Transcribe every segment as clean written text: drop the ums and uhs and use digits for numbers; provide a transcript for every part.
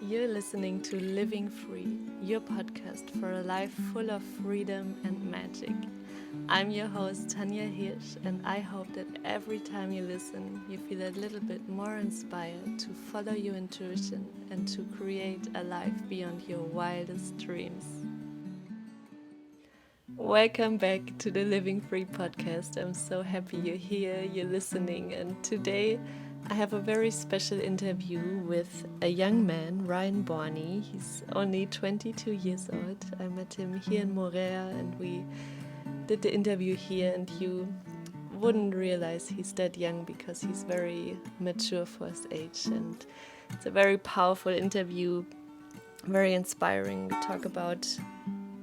You're listening to Living Free, your podcast for a life full of freedom and magic. I'm your host, Tanja Hirsch, and I hope that every time you listen, you feel a little bit more inspired to follow your intuition and to create a life beyond your wildest dreams. Welcome back to the Living Free podcast. I'm so happy you're here, you're listening, and today I have a very special interview with a young man, Ryan Borne. He's only 22 years old. I met him here in Orea and we did the interview here, and you wouldn't realize he's that young because he's very mature for his age, and it's a very powerful interview, very inspiring. We talk about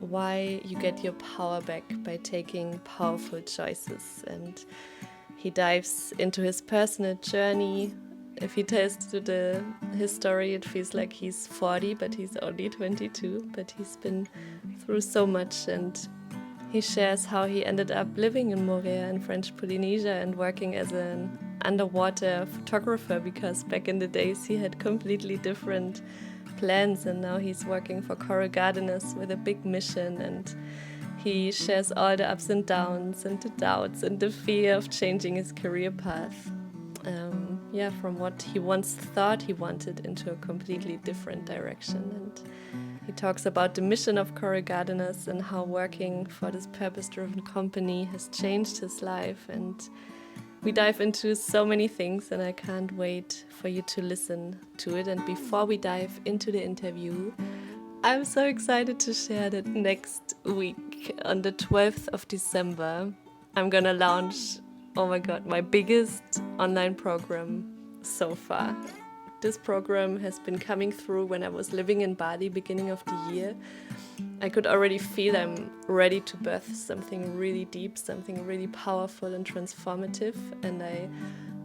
why you get your power back by taking powerful choices, and he dives into his personal journey. If he tells his story, it feels like he's 40, but he's only 22, but he's been through so much, and he shares how he ended up living in Morea in French Polynesia and working as an underwater photographer, because back in the days he had completely different plans, and now he's working for coral gardeners with a big mission, and he shares all the ups and downs and the doubts and the fear of changing his career path. From what he once thought he wanted into a completely different direction. And he talks about the mission of coral gardeners and how working for this purpose-driven company has changed his life. And we dive into so many things, and I can't wait for you to listen to it. And before we dive into the interview, I'm so excited to share that next week, on the 12th of December, I'm gonna launch, oh my god, my biggest online program so far. This program has been coming through when I was living in Bali, beginning of the year. I could already feel I'm ready to birth something really deep, something really powerful and transformative, and I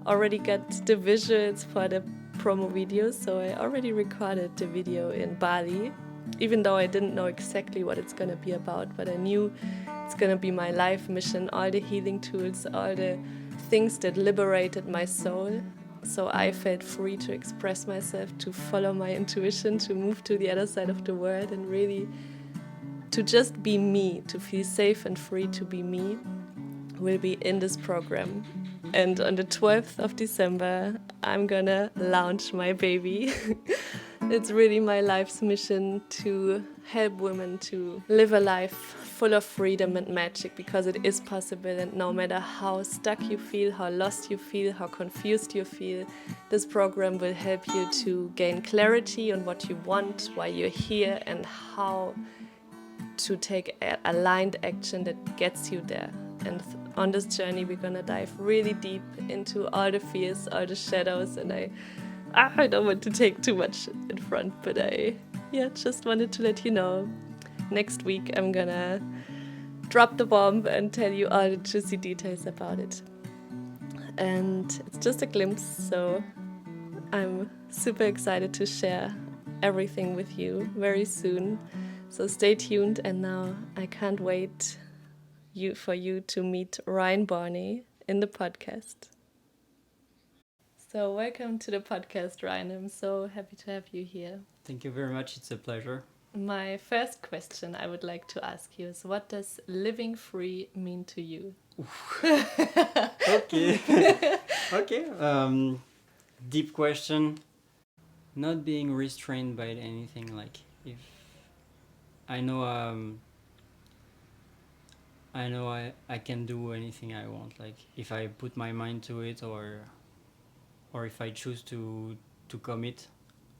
already got the visuals for the promo videos, so I already recorded the video in Bali, even though I didn't know exactly what it's gonna be about, but I knew it's gonna be my life mission, all the healing tools, all the things that liberated my soul. So I felt free to express myself, to follow my intuition, to move to the other side of the world, and really to just be me, to feel safe and free to be me, will be in this program. And on the 12th of December, I'm gonna launch my baby. It's really my life's mission to help women to live a life full of freedom and magic, because it is possible, and no matter how stuck you feel, how lost you feel, how confused you feel, this program will help you to gain clarity on what you want, why you're here, and how to take aligned action that gets you there. And on this journey, we're gonna dive really deep into all the fears, all the shadows, and I don't want to take too much in front, but I just wanted to let you know. Next week, I'm gonna drop the bomb and tell you all the juicy details about it. And it's just a glimpse, so I'm super excited to share everything with you very soon. So stay tuned, and now I can't wait for you to meet Ryan Borne in the podcast. So welcome to the podcast, Ryan. I'm so happy to have you here. Thank you very much. It's a pleasure. My first question I would like to ask you is, what does living free mean to you? Okay. Okay. Deep question. Not being restrained by anything. Like, if I know I can do anything I want. Like, if I put my mind to it, or if I choose to commit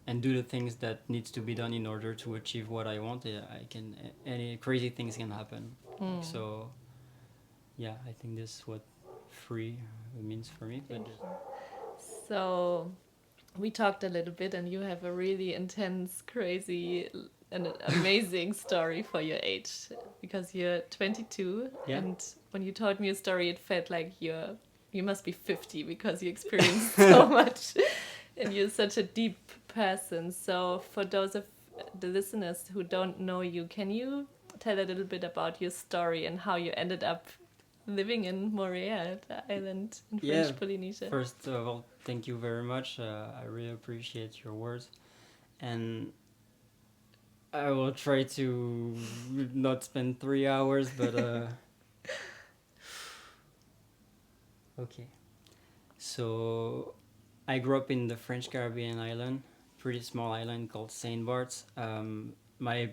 and do the things that needs to be done in order to achieve what I want, I can. Any crazy things can happen. So, yeah, I think this is what free means for me. But So we talked a little bit, and you have a really intense, crazy, and amazing story for your age, because you're 22. Yeah. And when you told me your story, it felt like you must be 50, because you experienced so much and you're such a deep person. So for those of the listeners who don't know you, can you tell a little bit about your story and how you ended up living in Morea, the island in French Polynesia? First of all, thank you very much. I really appreciate your words. and I will try to not spend 3 hours, but okay. So I grew up in the French Caribbean island, pretty small island called Saint Bart's. My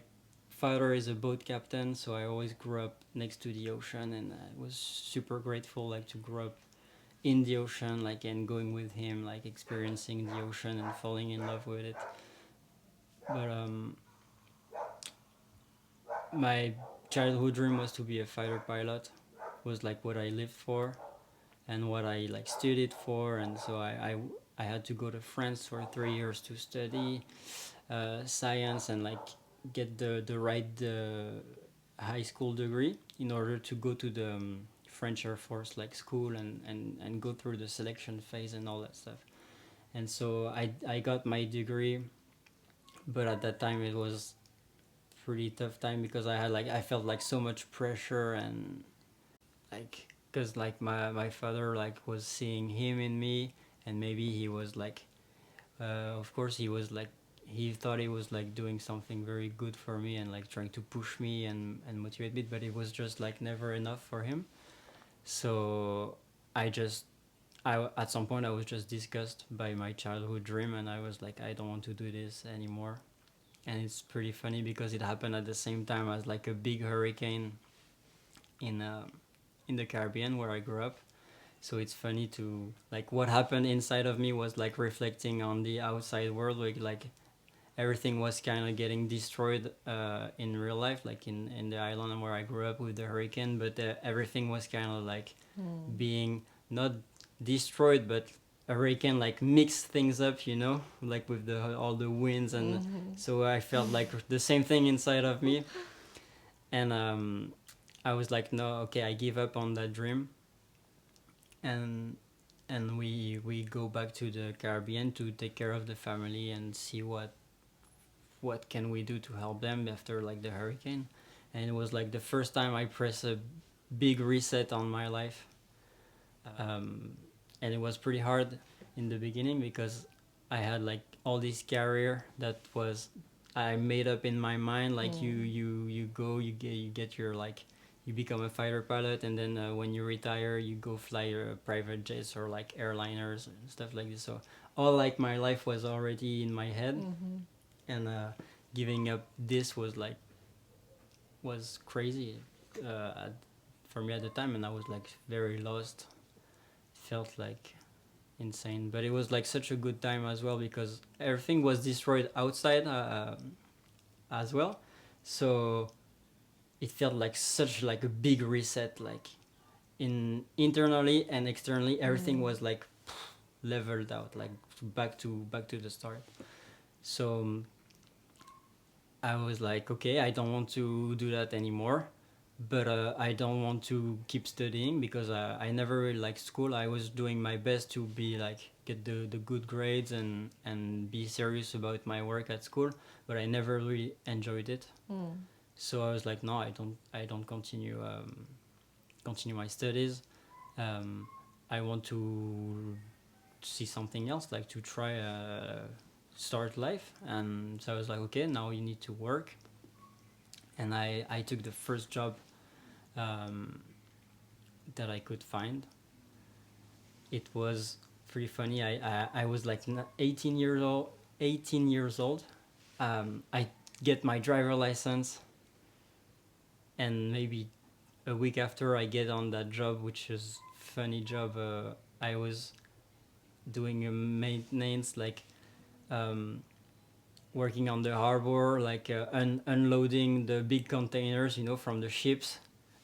father is a boat captain, so I always grew up next to the ocean, and I was super grateful like to grow up in the ocean, like, and going with him, like experiencing the ocean and falling in love with it. But my childhood dream was to be a fighter pilot. Was like what I lived for and what I like studied for, and so I had to go to France for 3 years to study science and like get the right high school degree in order to go to the French Air Force like school and go through the selection phase and all that stuff. And so I got my degree, but at that time it was pretty tough time because I felt like so much pressure, and like because like my father like was seeing him in me, and maybe he was like of course he was like he thought he was like doing something very good for me and like trying to push me and motivate me, but it was just like never enough for him. So I just I at some point I was just disgusted by my childhood dream, and I was like, I don't want to do this anymore. And it's pretty funny because it happened at the same time as like a big hurricane in uh, in the Caribbean where I grew up. So it's funny to like what happened inside of me was like reflecting on the outside world, like everything was kind of getting destroyed in real life, like in the island where I grew up with the hurricane, but everything was kind of like being not destroyed, but a hurricane like mixed things up, you know, like with the all the winds, and so I felt like the same thing inside of me, and I was like, no, okay, I give up on that dream, and we go back to the Caribbean to take care of the family and see what can we do to help them after like the hurricane. And it was like the first time I pressed a big reset on my life, um, and it was pretty hard in the beginning because I had like all this career that was I made up in my mind, like you go you get your like you become a fighter pilot, and then when you retire you go fly private jets or like airliners and stuff like this. So all like my life was already in my head, and giving up this was crazy for me at the time, and I was like very lost. Felt like insane, but it was like such a good time as well because everything was destroyed outside as well. So it felt like such like a big reset, like in internally and externally everything was like leveled out, like back to the start. So I was like, okay, I don't want to do that anymore, but I don't want to keep studying because I never really liked school. I was doing my best to be like get the good grades and be serious about my work at school, but I never really enjoyed it. So I was like, no, I don't continue my studies. Um, I want to see something else, like to try start life. And so I was like, okay, now you need to work. And I took the first job um, that I could find. It was pretty funny. I was like 18 years old. 18 years old. I get my driver license, and maybe a week after I get on that job, which is funny job. I was doing a maintenance, like um, working on the harbor, like unloading the big containers, you know, from the ships.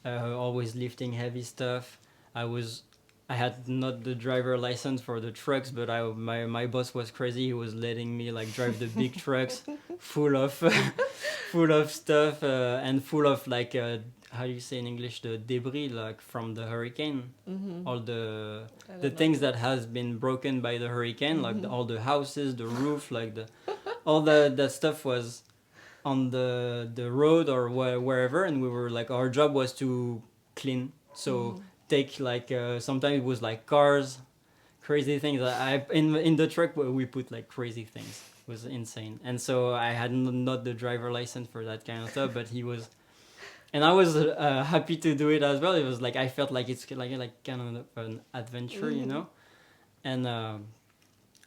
Always lifting heavy stuff. I was I had not the driver license for the trucks, but my boss was crazy. He was letting me like drive the big trucks full of full of stuff and full of like how do you say in English, the debris like from the hurricane, all the things that has been broken by the hurricane, like all the houses, the roof, like the all that stuff was on the road or wherever, and we were like our job was to clean. So take like sometimes it was like cars, crazy things. In the truck we put like crazy things. was insane. And so I had not the driver license for that kind of stuff, but he was, and I was happy to do it as well. It was like I felt like it's like kind of an adventure, you know. And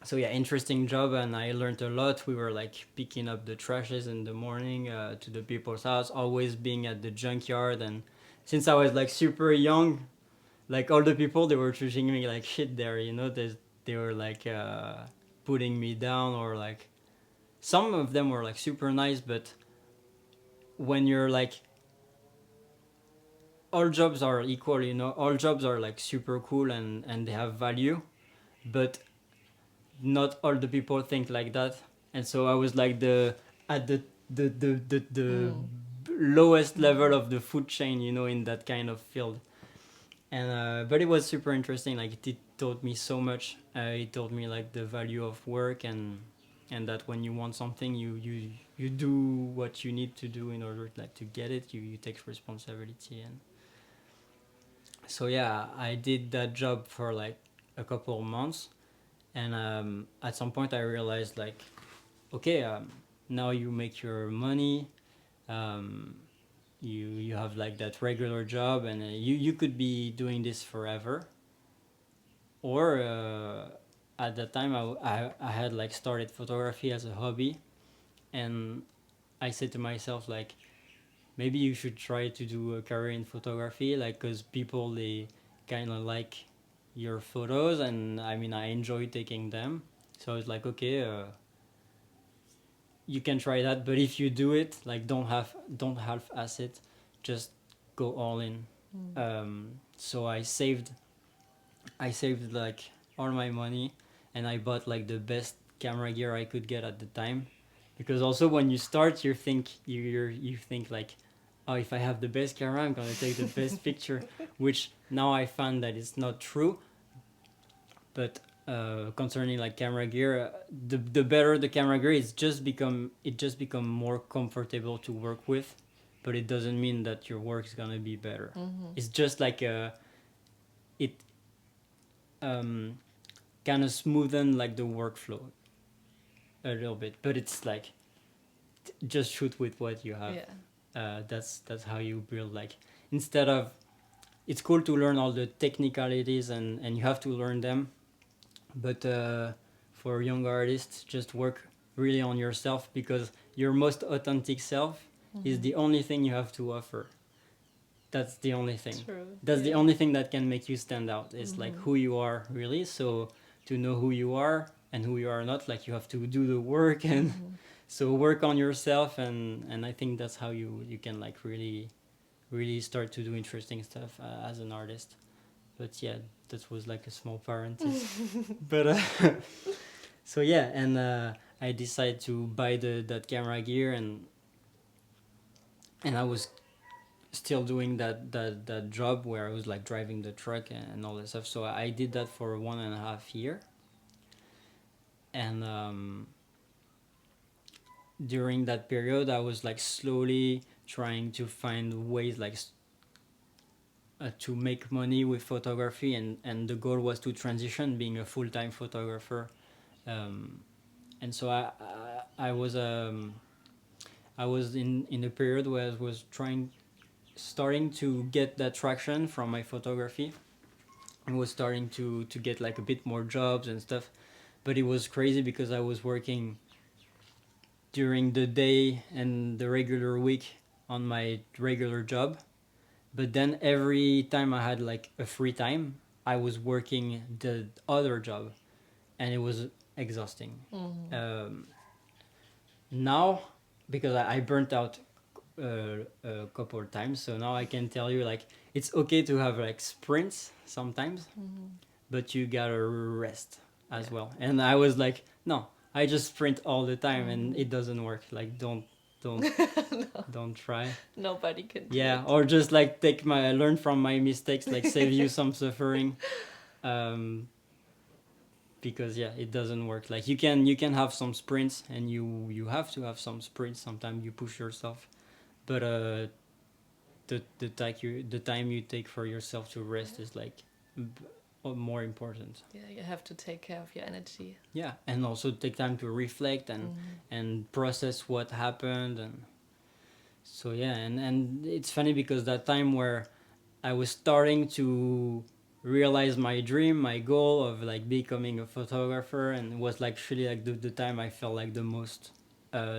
so yeah, interesting job, and I learned a lot. We were like picking up the trashes in the morning to the people's house, always being at the junkyard. And since I was like super young, like all the people, they were treating me like shit there, you know. They were like putting me down, or like some of them were like super nice, but when you're like, all jobs are equal, you know, all jobs are like super cool and they have value, but not all the people think like that. And so I was like the at the lowest level of the food chain, you know, in that kind of field. And but it was super interesting. Like it taught me so much. It taught me like the value of work, and that when you want something, you do what you need to do in order like to get it. You take responsibility. And so yeah, I did that job for like a couple of months. And at some point I realized like, okay, now you make your money, um, you have like that regular job, and you could be doing this forever. Or at that time I had like started photography as a hobby, and I said to myself like, maybe you should try to do a career in photography, like, because people, they kind of like your photos, and I mean I enjoy taking them. So I was like, okay, you can try that, but if you do it, like, don't half-ass it, just go all in. So I saved like all my money, and I bought like the best camera gear I could get at the time, because also when you start, you think like, oh, if I have the best camera, I'm gonna take the best picture, which now I found that it's not true. But concerning like camera gear, the better the camera gear, it just become more comfortable to work with, but it doesn't mean that your work is gonna be better. It's just like it kind of smoothen like the workflow a little bit, but it's like just shoot with what you have. That's how you build, like, instead of, it's cool to learn all the technicalities, and you have to learn them, but for young artists, just work really on yourself, because your most authentic self is the only thing you have to offer. That's the only thing. True. That's the only thing that can make you stand out, is like who you are really. So to know who you are and who you are not, like, you have to do the work, and so work on yourself, and I think that's how you can like really start to do interesting stuff as an artist. But yeah, that was like a small parenthesis. But so yeah, and I decided to buy that camera gear, and I was still doing that job where I was like driving the truck and all that stuff. So I did that for 1.5 years, and during that period, I was like slowly trying to find ways like to make money with photography, and the goal was to transition being a full-time photographer. And so I was in a period where I was starting to get that traction from my photography, and was starting to get like a bit more jobs and stuff. But it was crazy because I was working during the day and the regular week on my regular job, but then every time I had like a free time, I was working the other job, and it was exhausting. Now, because I burnt out a couple of times, so now I can tell you like, it's okay to have like sprints sometimes, but you gotta rest as well. And I was like, no, I just sprint all the time, and it doesn't work. Like, don't No, don't try. nobody can do Yeah, it. or just like learn from my mistakes, like save you some suffering. Because yeah, it doesn't work. Like, you can have some sprints, and you have to have some sprints. Sometimes you push yourself, but the time you take for yourself to rest is like more important. Yeah, you have to take care of your energy. Yeah, and also take time to reflect and process what happened. And so yeah, and it's funny because that time where I was starting to realize my dream, my goal of like becoming a photographer, and it was like really like the time I felt like the most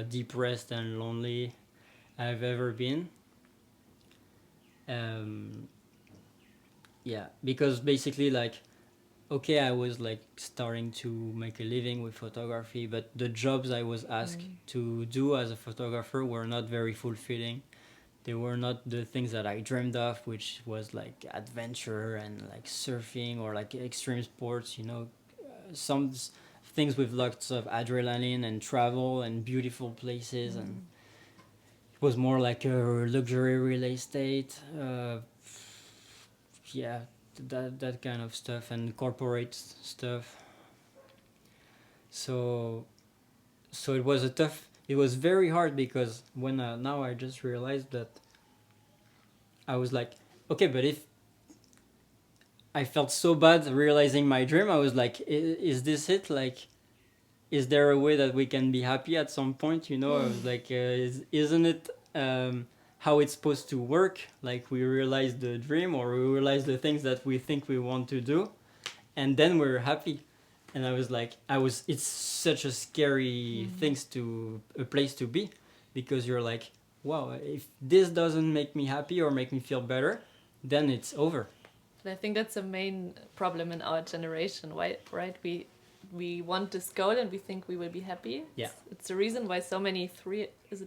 depressed and lonely I've ever been. um yeah, because basically like, okay, I was like starting to make a living with photography, but the jobs I was asked to do as a photographer were not very fulfilling. They were not the things that I dreamed of, which was like adventure and like surfing or like extreme sports, some things with lots of adrenaline and travel and beautiful places. And it was more like a luxury real estate. Yeah, that kind of stuff and corporate stuff. So it was a tough. It was very hard because when now I just realized that I was like, okay, but if I felt so bad realizing my dream, I was like, is this it? Like, is there a way that we can be happy at some point? I was like, isn't it how it's supposed to work? Like, we realize the dream or we realize the things that we think we want to do, and then we're happy. And I was like, it's such a scary a place to be, because you're like, wow, if this doesn't make me happy or make me feel better, then it's over. And I think that's a main problem in our generation. Why, right? We want this goal and we think we will be happy. Yeah. It's the reason why so many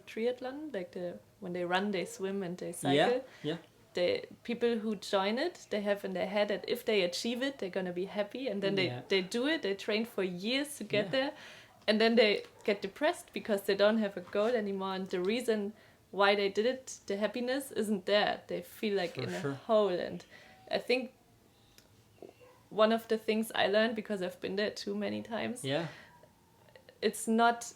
triathlon, like when they run, they swim and they cycle. Yeah. The people who join it, they have in their head that if they achieve it, they're gonna be happy, and then they do it. They train for years to get there, and then they get depressed because they don't have a goal anymore. And the reason why they did it, the happiness isn't there. They feel like a hole. And I think one of the things I learned, because I've been there too many times, it's not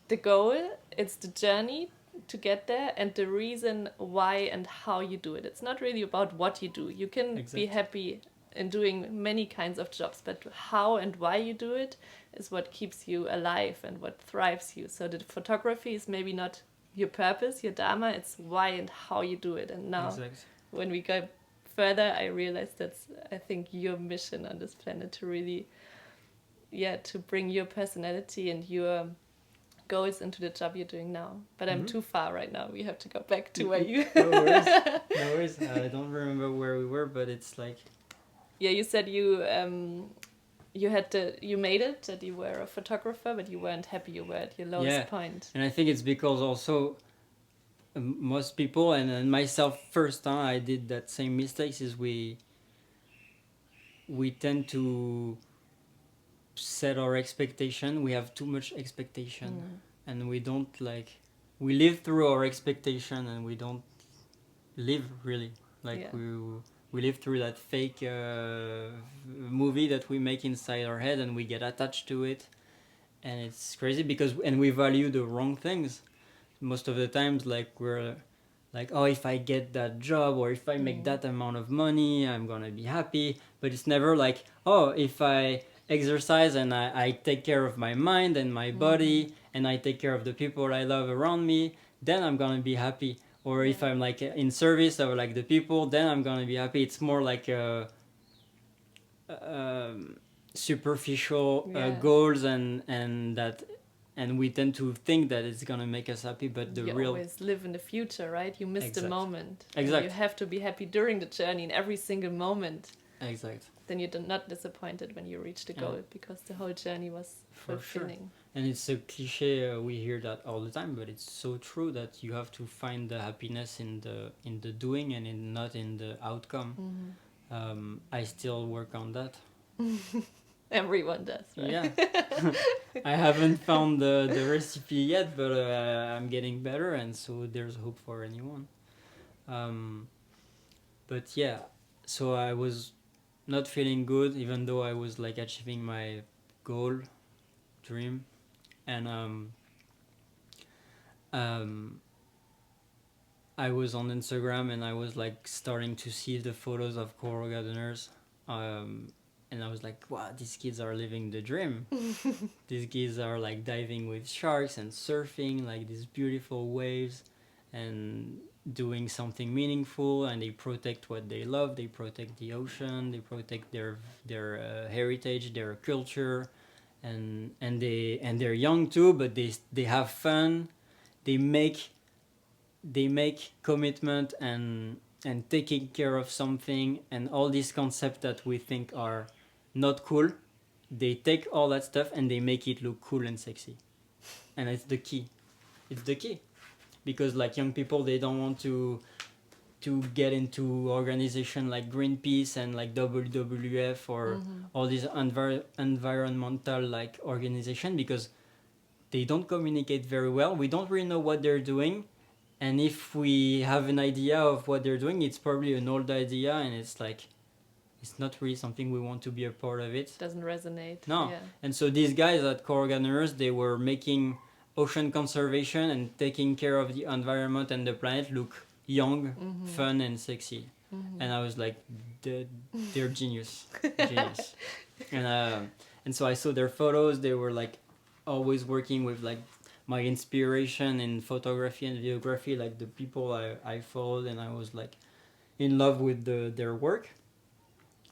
the goal, it's the journey to get there and the reason why and how you do it. It's not really about what you do. You can be happy in doing many kinds of jobs, but how and why you do it is what keeps you alive and what thrives you. So the photography is maybe not your purpose, your dharma, it's why and how you do it. And now when we go further, I realized that's, I think, your mission on this planet, to really, to bring your personality and your goals into the job you're doing now. But I'm too far right now. We have to go back to where you... No worries. I don't remember where we were, but it's like... Yeah, you said you made it, that you were a photographer, but you weren't happy. You were at your lowest point. And I think it's because also most people, and myself first, I did that same mistakes, is we tend to set our expectation. We have too much expectation, and we don't we live through our expectation, and we don't live really. We live through that fake movie that we make inside our head, and we get attached to it, and it's crazy and we value the wrong things most of the times. Like, we're like, oh, if I get that job or if I make that amount of money, I'm gonna be happy. But it's never like, oh, if I exercise and I take care of my mind and my body, and I take care of the people I love around me, then I'm gonna be happy. Or if I'm like in service of like the people, then I'm gonna be happy. It's more like a superficial goals, and we tend to think that it's gonna make us happy, but you always live in the future, right? You miss the moment. Exactly. You have to be happy during the journey in every single moment. Exactly. Then you're not disappointed when you reach the goal, because the whole journey was fulfilling. Sure. And it's a cliche, we hear that all the time, but it's so true that you have to find the happiness in the doing and not in the outcome. I still work on that. Everyone does, right? Yeah. I haven't found the recipe yet, but I'm getting better, and so there's hope for anyone. But yeah, so I was not feeling good, even though I was like achieving my goal, dream, and I was on Instagram, and I was like starting to see the photos of coral gardeners And I was like, wow, these kids are living the dream. These kids are like diving with sharks and surfing like these beautiful waves and doing something meaningful, and they protect what they love. They protect the ocean, they protect their heritage, their culture, and they're young too, but they have fun. They make commitment and taking care of something, and all these concepts that we think are not cool, they take all that stuff and they make it look cool and sexy. And it's the key because like young people, they don't want to get into organization like Greenpeace and like WWF or all these environmental like organization, because they don't communicate very well. We don't really know what they're doing, and if we have an idea of what they're doing, it's probably an old idea, and it's like it's not really something we want to be a part of it. Doesn't resonate. No. Yeah. And so these guys at Coral Gunners, they were making ocean conservation and taking care of the environment and the planet look young, fun, and sexy. And I was like, they're genius. Genius. And so I saw their photos. They were like always working with like my inspiration in photography and videography, like the people I followed, and I was like in love with their work.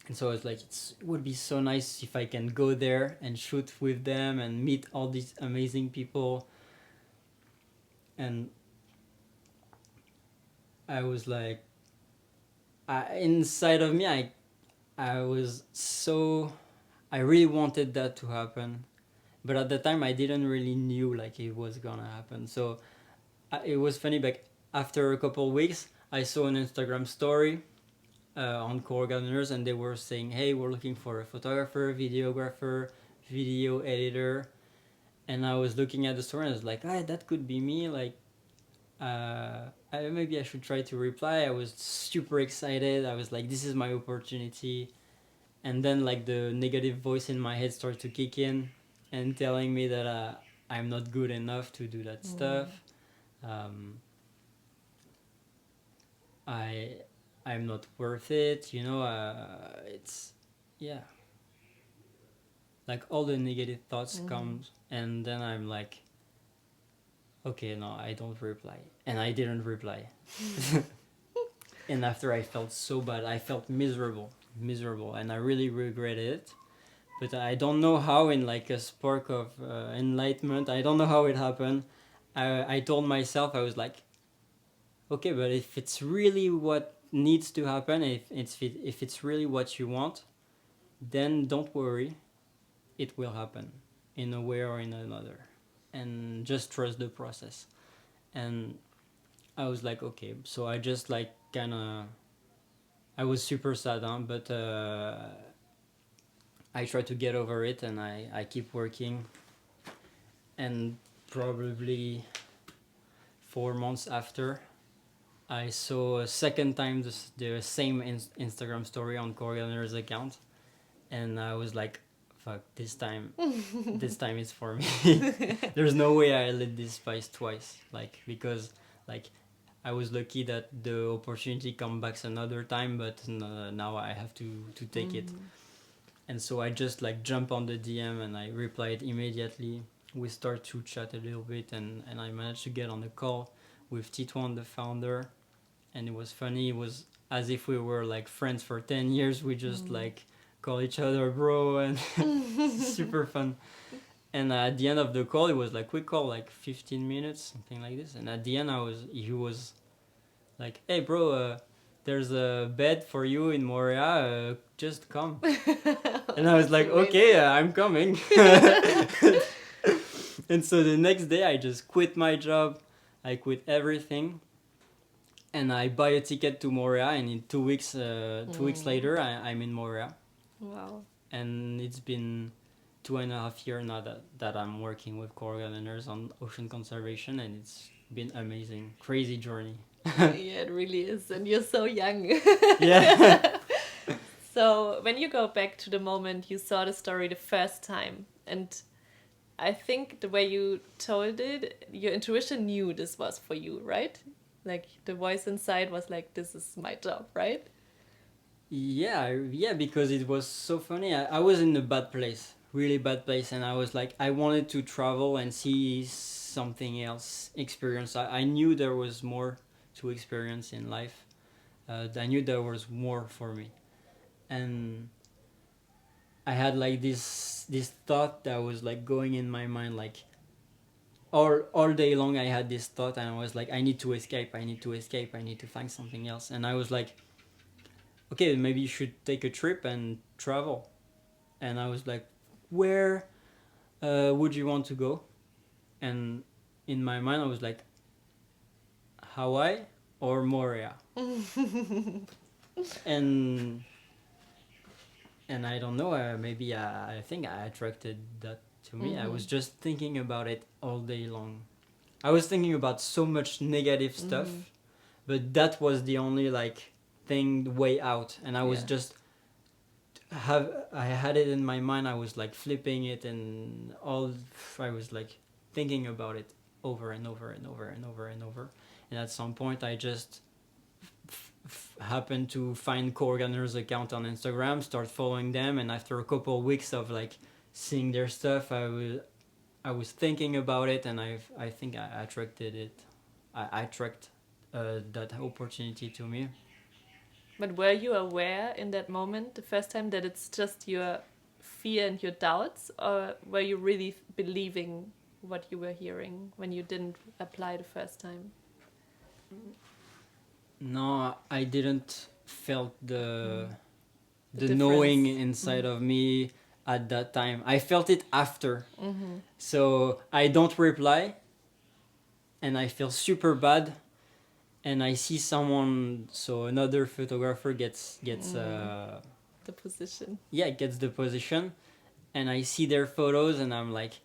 And so I was like, it would be so nice if I can go there and shoot with them and meet all these amazing people. And I was like, inside of me, I was so, I really wanted that to happen. But at the time, I didn't really knew like it was gonna happen. So it was funny, but after a couple weeks, I saw an Instagram story on Core Gardeners, and they were saying, hey, we're looking for a photographer, videographer, video editor. And I was looking at the story and I was like, that could be me. Like, maybe I should try to reply. I was super excited. I was like, this is my opportunity. And then like the negative voice in my head started to kick in and telling me that I'm not good enough to do that stuff. I'm not worth it, it's, yeah. Like all the negative thoughts comes, and then I'm like, okay, no, I don't reply. And I didn't reply. And after I felt so bad, I felt miserable, and I really regretted it. But I don't know how, in like a spark of enlightenment, I don't know how it happened. I told myself, I was like, okay, but if it's really what needs to happen, if it's really what you want, then don't worry, it will happen in a way or in another, and just trust the process. And I was like, okay, so I just like kind of, I was super sad, but I tried to get over it, and I keep working. And probably 4 months after, I saw a second time the same Instagram story on Coriander's account, and I was like, fuck, this time it's for me. There's no way I let this pass twice, like, because like I was lucky that the opportunity come back another time, but now I have to take it. And so I just like jump on the DM and I replied immediately. We start to chat a little bit, and I managed to get on a call with Titouan, the founder. And it was funny. It was as if we were like friends for 10 years. We just like call each other bro, and super fun. And at the end of the call, it was like quick call, like 15 minutes, something like this. And at the end, he was like, hey bro, there's a bed for you in Morea, just come. And I was like, okay, I'm coming. And so the next day I just quit my job, I quit everything, and I buy a ticket to Morea, and in 2 weeks, 2 weeks later, I'm in Morea. Wow. And it's been 2.5 years now that I'm working with Coral Gunners on ocean conservation, and it's been amazing, crazy journey. Yeah, it really is, and you're so young. Yeah. So when you go back to the moment you saw the story the first time, and I think the way you told it, your intuition knew this was for you, right? Like the voice inside was like, this is my job, right? Yeah, because it was so funny. I was in a bad place, really bad place, and I was like, I wanted to travel and see something else, experience. I knew there was more to experience in life. I knew there was more for me, and I had like this thought that was like going in my mind, like all day long. I had this thought, and I was like, I need to escape. I need to escape. I need to find something else. And I was like, okay, maybe you should take a trip and travel. And I was like, where would you want to go? And in my mind, I was like, Hawaii or Morea. and and I don't know, maybe I think I attracted that to me. I was just thinking about it all day long. I was thinking about so much negative stuff, but that was the only like thing, the way out. And I was just I had it in my mind. I was like flipping it, and all I was like thinking about it over and over and over and over and over. And at some point, I just happened to find Corganer's account on Instagram, start following them, and after a couple of weeks of like seeing their stuff, I was thinking about it, and I think I attracted it. I attract that opportunity to me. But were you aware in that moment, the first time, that it's just your fear and your doubts, or were you really believing what you were hearing when you didn't apply the first time? No, I didn't felt the difference. knowing inside of me at that time. I felt it after. So I don't reply, and I feel super bad, and I see someone, so another photographer gets The position. gets the position, and I see their photos, and I'm like,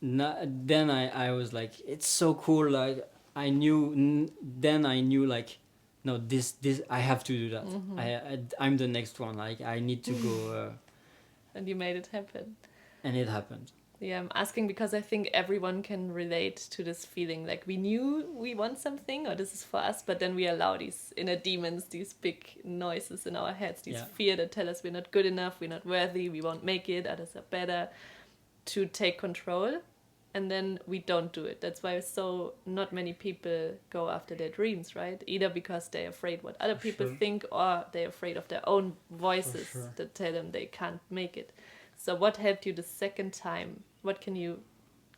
then I was like, it's so cool. Like then I knew like, no, this I have to do that. I'm the next one. Like I need to go. And you made it happen. And it happened. Yeah, I'm asking because I think everyone can relate to this feeling. Like we knew we want something, or this is for us, but then we allow these inner demons, these big noises in our heads, these fear that tell us we're not good enough, we're not worthy, we won't make it, others are better, to take control. And then we don't do it. That's why so not many people go after their dreams, right? Either because they're afraid what other people think, or they're afraid of their own voices that tell them they can't make it. So what helped you the second time? What can you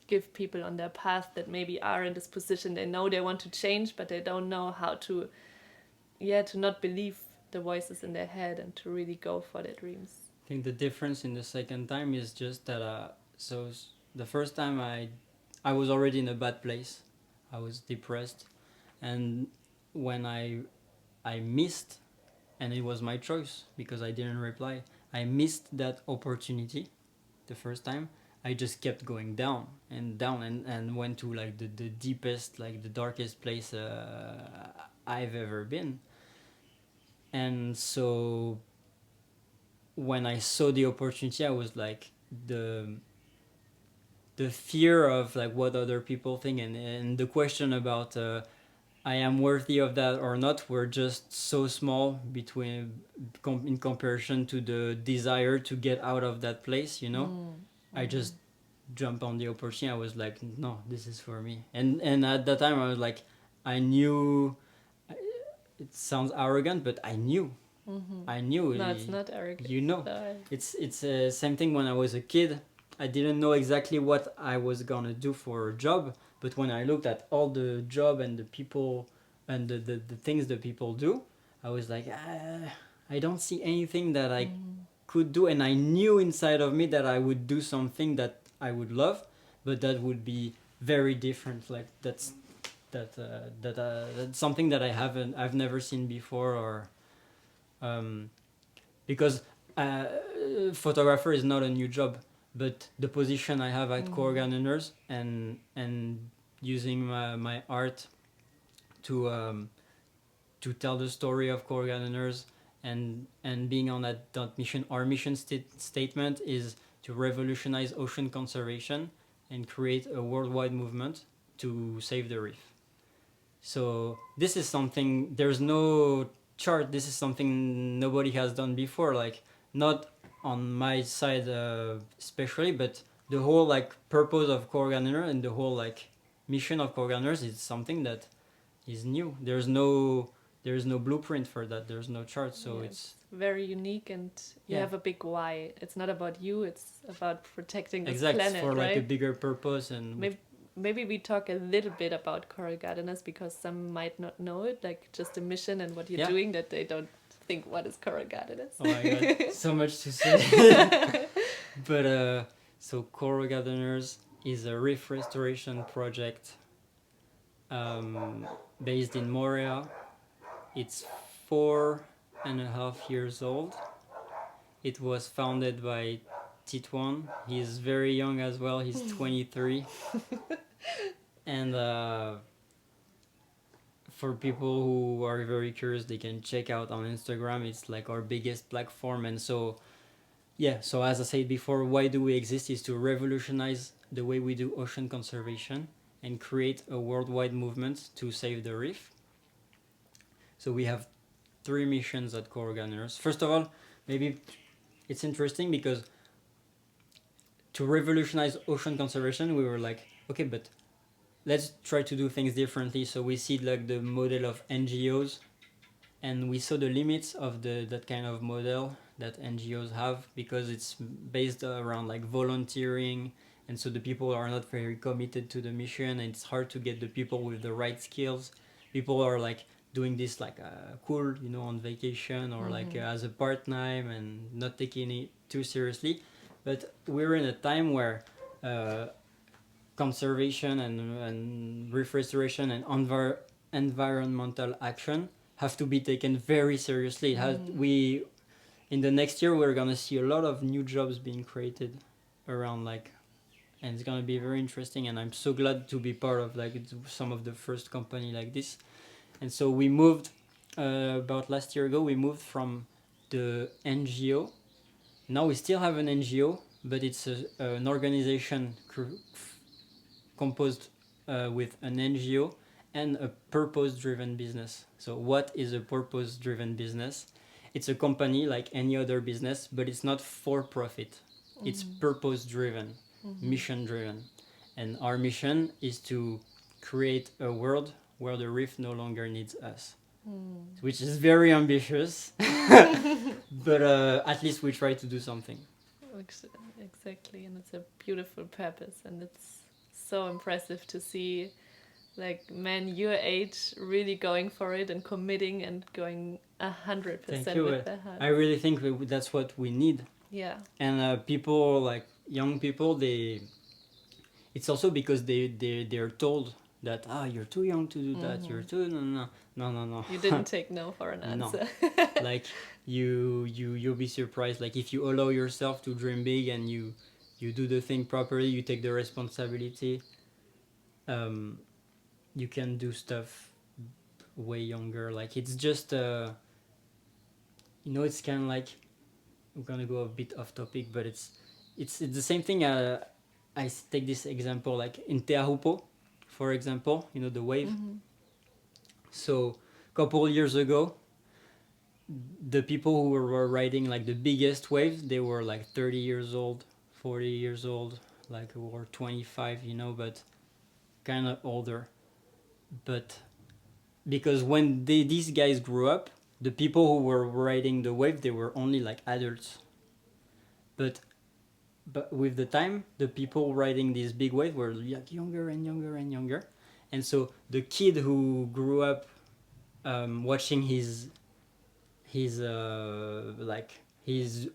give people on their path that maybe are in this position? They know they want to change, but they don't know how to not believe the voices in their head and to really go for their dreams. I think the difference in the second time is just that so the first time I was already in a bad place. I was depressed, and when I missed, and it was my choice because I didn't reply, I missed that opportunity the first time. I just kept going down and down, and went to like the deepest, like the darkest place I've ever been. And so when I saw the opportunity, I was like, the fear of like what other people think, and the question about I am worthy of that or not, were just so small in comparison to the desire to get out of that place, you know. I just jumped on the opportunity. I was like, no, this is for me. And at that time I was like, I knew, it sounds arrogant, but I knew. I knew. No, it's not arrogant. You know, it's same thing when I was a kid. I didn't know exactly what I was gonna do for a job, but when I looked at all the job and the people and the things that people do, I was like, I don't see anything that I could do, and I knew inside of me that I would do something that I would love, but that would be very different. Like that's something that I've never seen before, or because photographer is not a new job. But the position I have at Corganers, and using my art to tell the story of Corganers, and being on that mission, our mission statement is to revolutionize ocean conservation and create a worldwide movement to save the reef. So this is something, there's no chart. This is something nobody has done before, like not on my side especially, but the whole like purpose of core gardener and the whole like mission of core gardeners is something that is new. There's no blueprint for that. There's no chart, so Yeah, it's very unique, and you yeah, have a big why. It's not about you, it's about protecting this exact planet, for like a right? bigger purpose. And Maybe we talk a little bit about coral gardeners because some might not know it, like just the mission and what you're yeah. doing, that they don't think what is coral gardeners. Oh my god, so much to say. But so coral gardeners is a reef restoration project based in Morea. It's 4.5 years old. It was founded by Titwan. He's very young as well. He's 23. And for people who are very curious, they can check out on Instagram. It's like our biggest platform. And so, yeah, so as I said before, why do we exist is to revolutionize the way we do ocean conservation and create a worldwide movement to save the reef. So we have 3 missions at Coral Gardeners. First of all, maybe it's interesting because to revolutionize ocean conservation, we were like, okay, but let's try to do things differently. So we see like the model of NGOs, and we saw the limits of that kind of model that NGOs have, because it's based around like volunteering, and so the people are not very committed to the mission, and it's hard to get the people with the right skills. People are like doing this like cool, on vacation, or like as a part-time, and not taking it too seriously. But we're in a time where conservation and reef restoration and environmental action have to be taken very seriously. In the next year we're gonna see a lot of new jobs being created around and it's gonna be very interesting. And I'm so glad to be part of some of the first company like this. And so we moved about last year ago. We moved from the NGO. Now we still have an NGO, but it's an organization composed with an NGO and a purpose-driven business. So what is a purpose-driven business? It's a company like any other business, but it's not for profit. It's purpose-driven, mission-driven. And our mission is to create a world where the reef no longer needs us. Which is very ambitious, but at least we try to do something. Exactly, and it's a beautiful purpose, and it's so impressive to see like men your age really going for it and committing and going 100% with their heart. I really think that's what we need. Yeah. And people, like young people, it's also because they're told that you're too young to do that. You're too no. You didn't take no for an answer. No. Like you'll be surprised. Like if you allow yourself to dream big and you do the thing properly, you take the responsibility. You can do stuff way younger. Like it's just it's kind of like, we're gonna go a bit off topic, but it's the same thing. I take this example like in Teahupo, for example, the wave. So a couple years ago, the people who were riding like the biggest waves, they were like 30 years old, 40 years old, or 25, but kind of older. But because when these guys grew up, the people who were riding the wave, they were only like adults. But with the time, the people riding this big wave were like younger and younger and younger. And so the kid who grew up watching his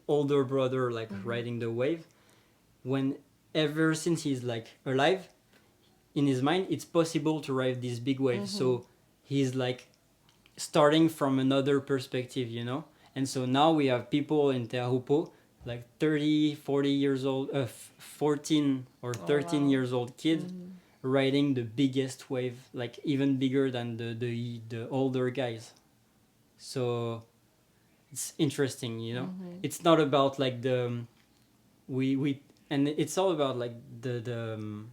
older brother riding the wave, ever since he's like alive, in his mind it's possible to ride this big wave. So he's like starting from another perspective, And so now we have people in Teahupo, like 30, 40 years old, 14 or 13 years old kid riding the biggest wave, like even bigger than the older guys. So it's interesting, It's not about like and it's all about like the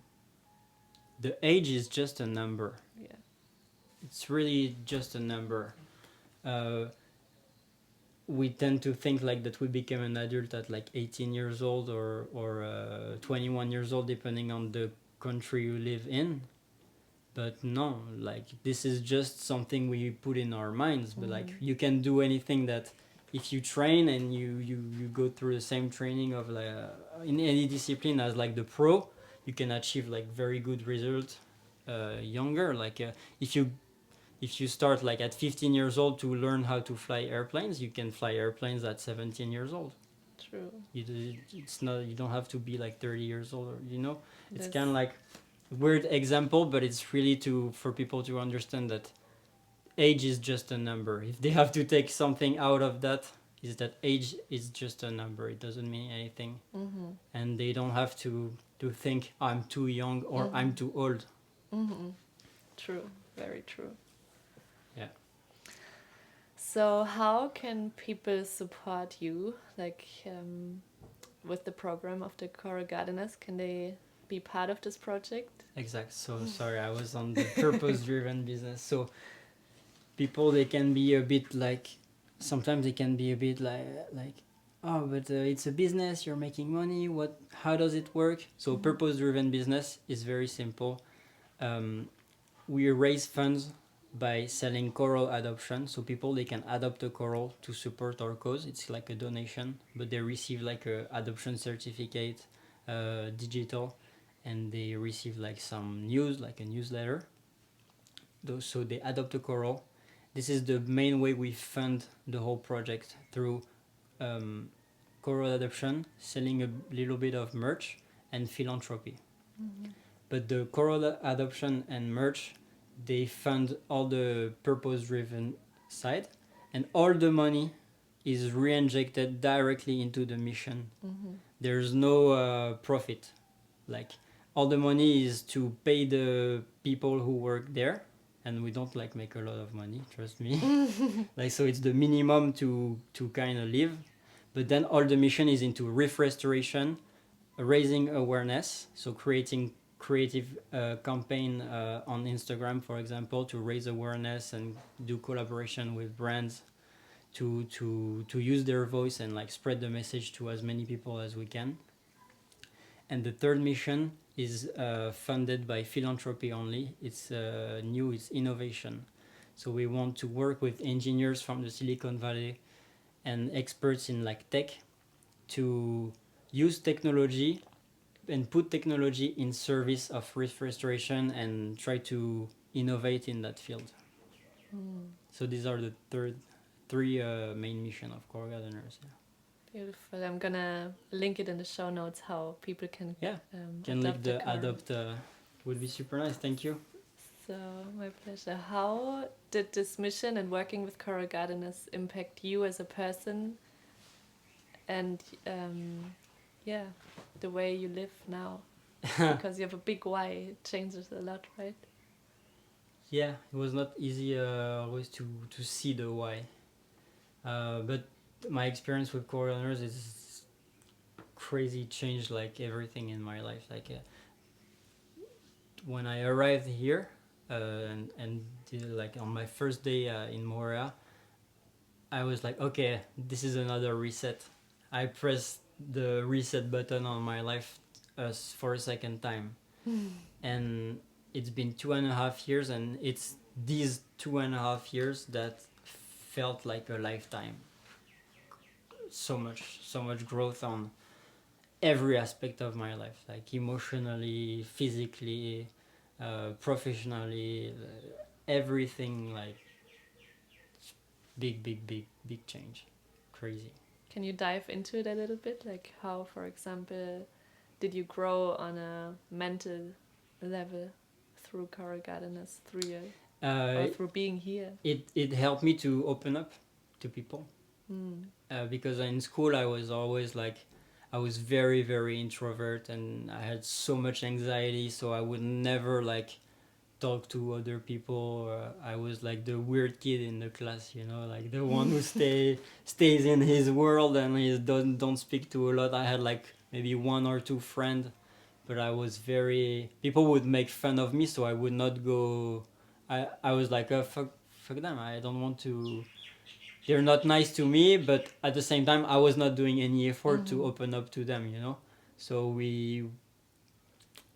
age is just a number. Yeah. It's really just a number. uh, we tend to think like that we became an adult at like 18 years old or 21 years old, depending on the country you live in. But no, like this is just something we put in our minds. But like you can do anything that if you train and you go through the same training of like in any discipline as like the pro, you can achieve like very good result younger. Like if you start like at 15 years old to learn how to fly airplanes, you can fly airplanes at 17 years old. True. It's not, you don't have to be like 30 years old, or, you know, it's This- kind of like weird example, but it's really to for people to understand that age is just a number. If they have to take something out of that, is that age is just a number. It doesn't mean anything. And they don't have to think I'm too young or I'm too old. True, very true. Yeah. So how can people support you, like with the program of the Coral Gardeners? Can they be part of this project? Exact. So sorry, I was on the purpose-driven business. So people, they can be a bit like, sometimes they can be a bit like, oh, but it's a business. You're making money. What? How does it work? So purpose-driven business is very simple. We raise funds by selling coral adoption. So people, they can adopt a coral to support our cause. It's like a donation, but they receive like a adoption certificate, digital, and they receive like some news, like a newsletter. So they adopt a coral. This is the main way we fund the whole project, through coral adoption, selling a little bit of merch, and philanthropy. But the coral adoption and merch, they fund all the purpose-driven side, and all the money is re-injected directly into the mission. There's no profit. Like all the money is to pay the people who work there, and we don't like make a lot of money, trust me. Like, so it's the minimum to kind of live. But then all the mission is into reef restoration, raising awareness, so creating creative campaign on Instagram, for example, to raise awareness and do collaboration with brands to use their voice and like spread the message to as many people as we can. And the third mission is funded by philanthropy only. It's new, it's innovation. So we want to work with engineers from the Silicon Valley and experts in like tech to use technology and put technology in service of reef restoration and try to innovate in that field. So these are the three main mission of Coral Gardeners. Yeah. Beautiful. I'm gonna link it in the show notes how people can Can leave the adopt would be super nice. Thank you. So my pleasure. How did this mission and working with Coral Gardeners impact you as a person, and the way you live now? Because you have a big why, it changes a lot, right? Yeah, it was not easy always to see the why, but my experience with Coral Gardeners is crazy, changed like everything in my life. Like when I arrived here and did, like on my first day in Morea, I was like, okay, this is another reset. I pressed the reset button on my life for a second time. And it's been 2.5 years, and it's these 2.5 years that felt like a lifetime. So much growth on every aspect of my life, like emotionally, physically, professionally, everything, like big change. Crazy. Can you dive into it a little bit? Like how, for example, did you grow on a mental level through Coral Gardeners, or through being here? It helped me to open up to people. Because in school I was always like, I was very, very introvert, and I had so much anxiety, so I would never like talk to other people. I was like the weird kid in the class, you know, like the one who stays in his world and he don't speak to a lot. I had like maybe 1 or 2 friends, but I was very, people would make fun of me, so I would not go. I was like, fuck them, I don't want to they're not nice to me, but at the same time I was not doing any effort to open up to them, you know. So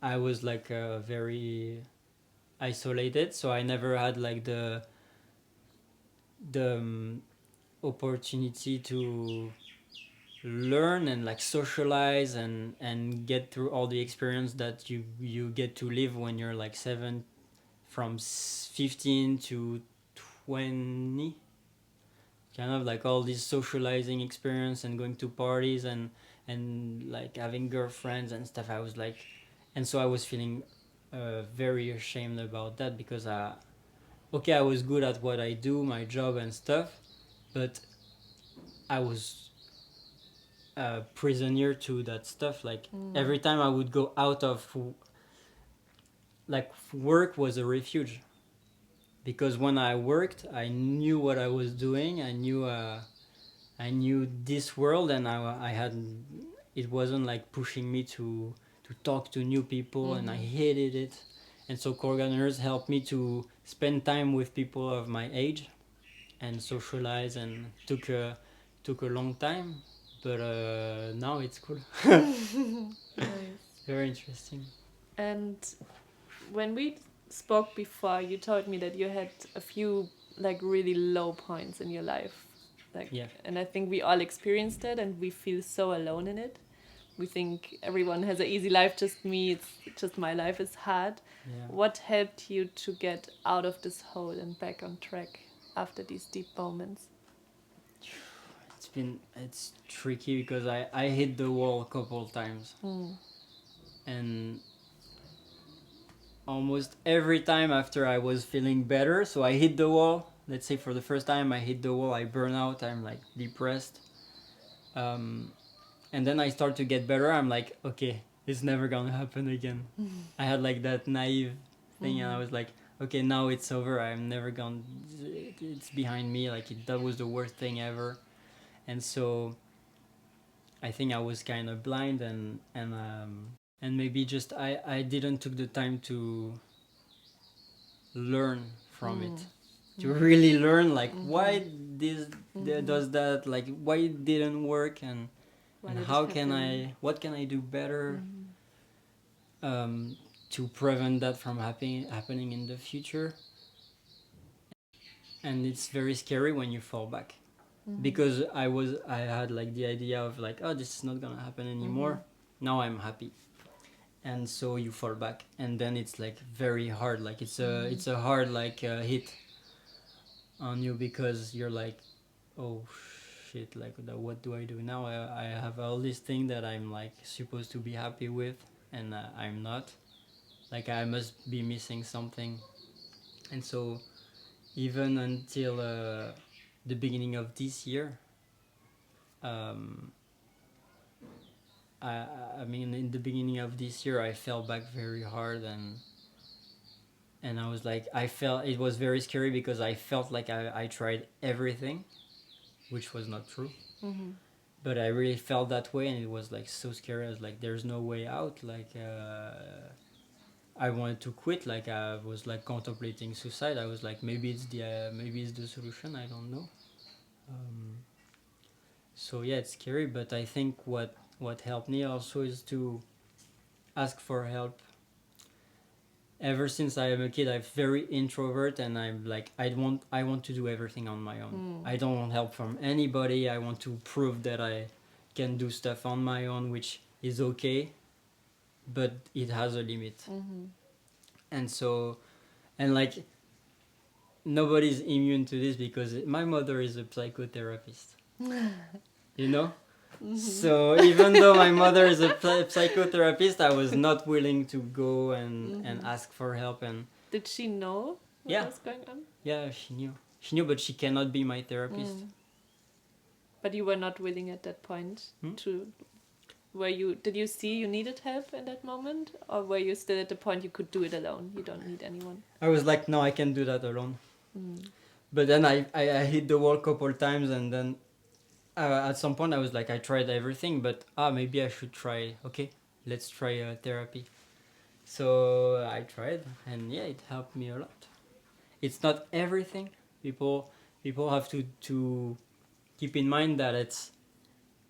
I was like very isolated, so I never had like the opportunity to learn and like socialize and get through all the experience that you get to live when you're like 15 to 20, kind of like all this socializing experience and going to parties and like having girlfriends and stuff. I was like, and so I was feeling very ashamed about that, because okay, I was good at what I do, my job and stuff, but I was a prisoner to that stuff. Like every time I would go out of, like, work was a refuge, because when I worked, I knew what I was doing. I knew this world, and I had, it wasn't like pushing me to talk to new people, and I hated it. And so co-organizers helped me to spend time with people of my age and socialize, and took a long time, but now it's cool. Nice. Very interesting. And when we spoke before, you told me that you had a few like really low points in your life. Like, Yeah. and I think we all experienced that, and we feel so alone in it. We think everyone has an easy life, just me, it's just my life is hard. Yeah. What helped you to get out of this hole and back on track after these deep moments? It's tricky, because I hit the wall a couple of times, and almost every time after I was feeling better, so I hit the wall, let's say for the first time I hit the wall, I burn out, I'm like depressed, and then I start to get better, I'm like, okay, it's never gonna happen again. I had like that naive thing, and I was like, okay, now it's over, I'm never gonna, it's behind me, like that was the worst thing ever. And so I think I was kind of blind, and maybe just I didn't took the time to learn from it, to really learn, like, why this does that, like why it didn't work, and how can what can I do better, to prevent that from happening in the future. And it's very scary when you fall back, because I had like the idea of like, oh, this is not gonna happen anymore, now I'm happy, and so you fall back, and then it's like very hard, like it's a hard like hit on you, because you're like, oh shit, like what do I do now? I have all this thing that I'm like supposed to be happy with, and I'm not, like I must be missing something. And so even until the beginning of this year, um, I mean, in the beginning of this year, I fell back very hard, and I was like, I felt it was very scary, because I felt like I tried everything, which was not true. But I really felt that way, and it was like so scary. I was like, there's no way out. Like, I wanted to quit. Like, I was like contemplating suicide. I was like, maybe it's the solution. I don't know. So yeah, it's scary. But I think what helped me also is to ask for help. Ever since I am a kid, I'm very introvert, and I'm like, I want to do everything on my own. I don't want help from anybody. I want to prove that I can do stuff on my own, which is okay, but it has a limit. And so, and like, nobody's immune to this, because my mother is a psychotherapist. You know? So even though my mother is a psychotherapist, I was not willing to go and ask for help. And did she know what was going on? Yeah, she knew, but she cannot be my therapist. But you were not willing at that point to, did you see you needed help in that moment, or were you still at the point you could do it alone, you don't need anyone? I was like, no, I can do that alone. But then I hit the wall a couple times, and then at some point I was like, I tried everything, but maybe I should try, okay, let's try therapy. So I tried, and yeah, it helped me a lot. It's not everything. People people have to keep in mind that it's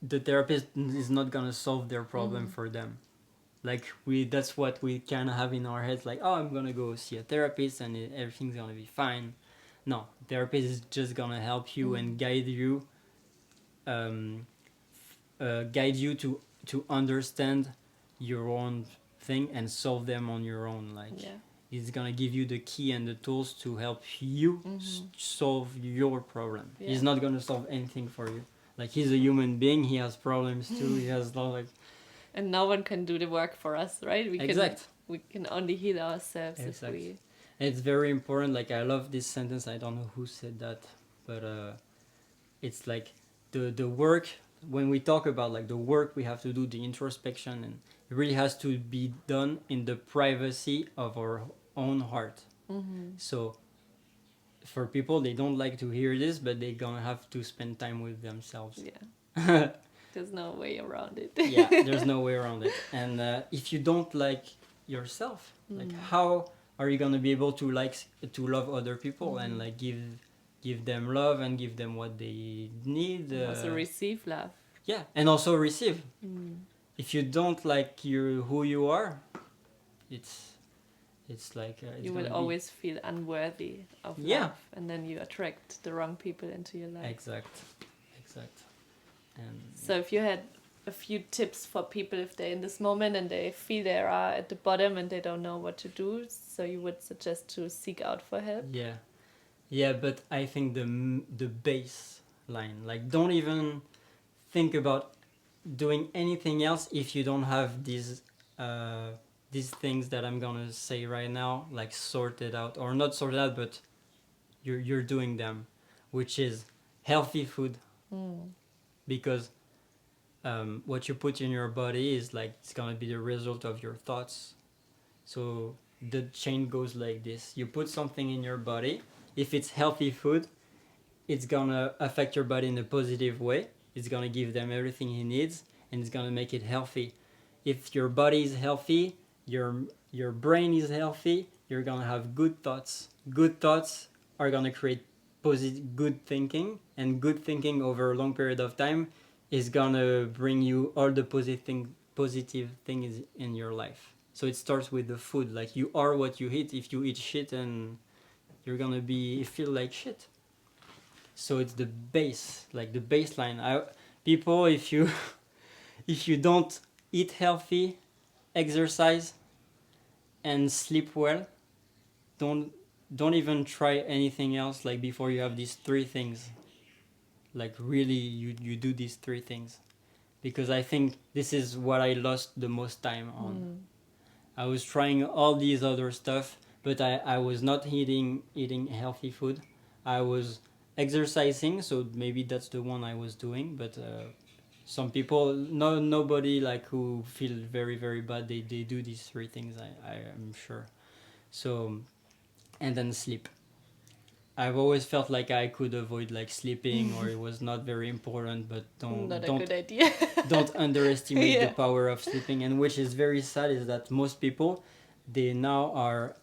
the therapist is not gonna solve their problem for them. Like that's what we kind of have in our heads, like, oh, I'm gonna go see a therapist and everything's gonna be fine. No, therapist is just gonna help you and um, guide you to understand your own thing and solve them on your own. Like, he's gonna give you the key and the tools to help you solve your problem. He's not gonna solve anything for you. Like, he's a human being, he has problems too. He has like, and no one can do the work for us, right? We can only heal ourselves if we... It's very important. Like, I love this sentence, I don't know who said that, but it's like the work, when we talk about like the work we have to do, the introspection, and it really has to be done in the privacy of our own heart. So for people, they don't like to hear this, but they're gonna have to spend time with themselves. There's no way around it. There's no way around it. And if you don't like yourself, like, how are you gonna be able to love other people and like give them love and give them what they need? Also receive love. And also receive. If you don't like who you are, it's like you will always feel unworthy of love, and then you attract the wrong people into your life. Exact. And so if you had a few tips for people if they're in this moment and they feel they are at the bottom and they don't know what to do, so you would suggest to seek out for help? But I think the baseline, like, don't even think about doing anything else if you don't have these things that I'm gonna say right now, like, sorted out, or not sorted out, but you're doing them, which is healthy food. Because what you put in your body is like, it's gonna be the result of your thoughts. So the chain goes like this: you put something in your body, if it's healthy food, it's gonna affect your body in a positive way. It's gonna give them everything he needs, and it's gonna make it healthy. If your body is healthy, your brain is healthy, you're gonna have good thoughts. Good thoughts are gonna create good thinking, and good thinking over a long period of time is gonna bring you all the positive things in your life. So it starts with the food. Like, you are what you eat. If you eat shit, and you're gonna feel like shit. So it's the base, like the baseline. People, if you don't eat healthy, exercise, and sleep well, don't even try anything else, like, before you have these three things. Like, really, you do these three things, because I think this is what I lost the most time on. I was trying all these other stuff, but I was not eating healthy food. I was exercising, so maybe that's the one I was doing, but some people, nobody like who feel very, very bad, they do these three things, I am sure. So, and then sleep. I've always felt like I could avoid like sleeping, or it was not very important, but don't a good idea. don't underestimate the power of sleeping. And which is very sad is that most people, they now are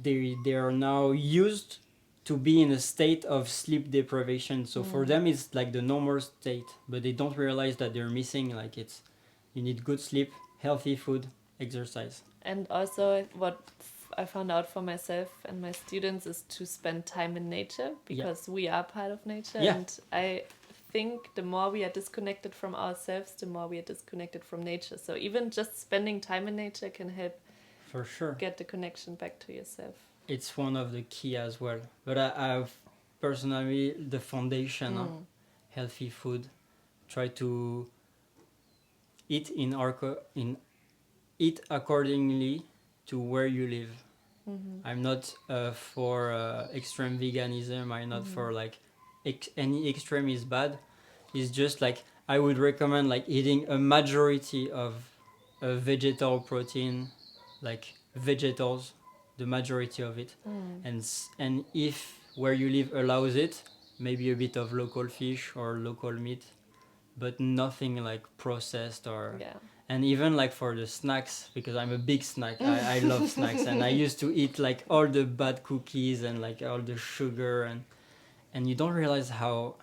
they are now used to be in a state of sleep deprivation. So for them it's like the normal state, but they don't realize that they're missing, like, you need good sleep, healthy food, exercise. And also what I found out for myself and my students is to spend time in nature, because we are part of nature. And I think the more we are disconnected from ourselves, the more we are disconnected from nature. So even just spending time in nature can help, for sure, get the connection back to yourself. It's one of the key as well. But I've personally, the foundation, healthy food, try to eat eat accordingly to where you live. I'm not for extreme veganism. I'm not for like any extreme is bad. It's just like, I would recommend like eating a majority of vegetal protein, like vegetables, the majority of it, and if where you live allows it, maybe a bit of local fish or local meat, but nothing like processed or And even like for the snacks, because I'm a big snack, I love snacks, and I used to eat like all the bad cookies and like all the sugar, and you don't realize how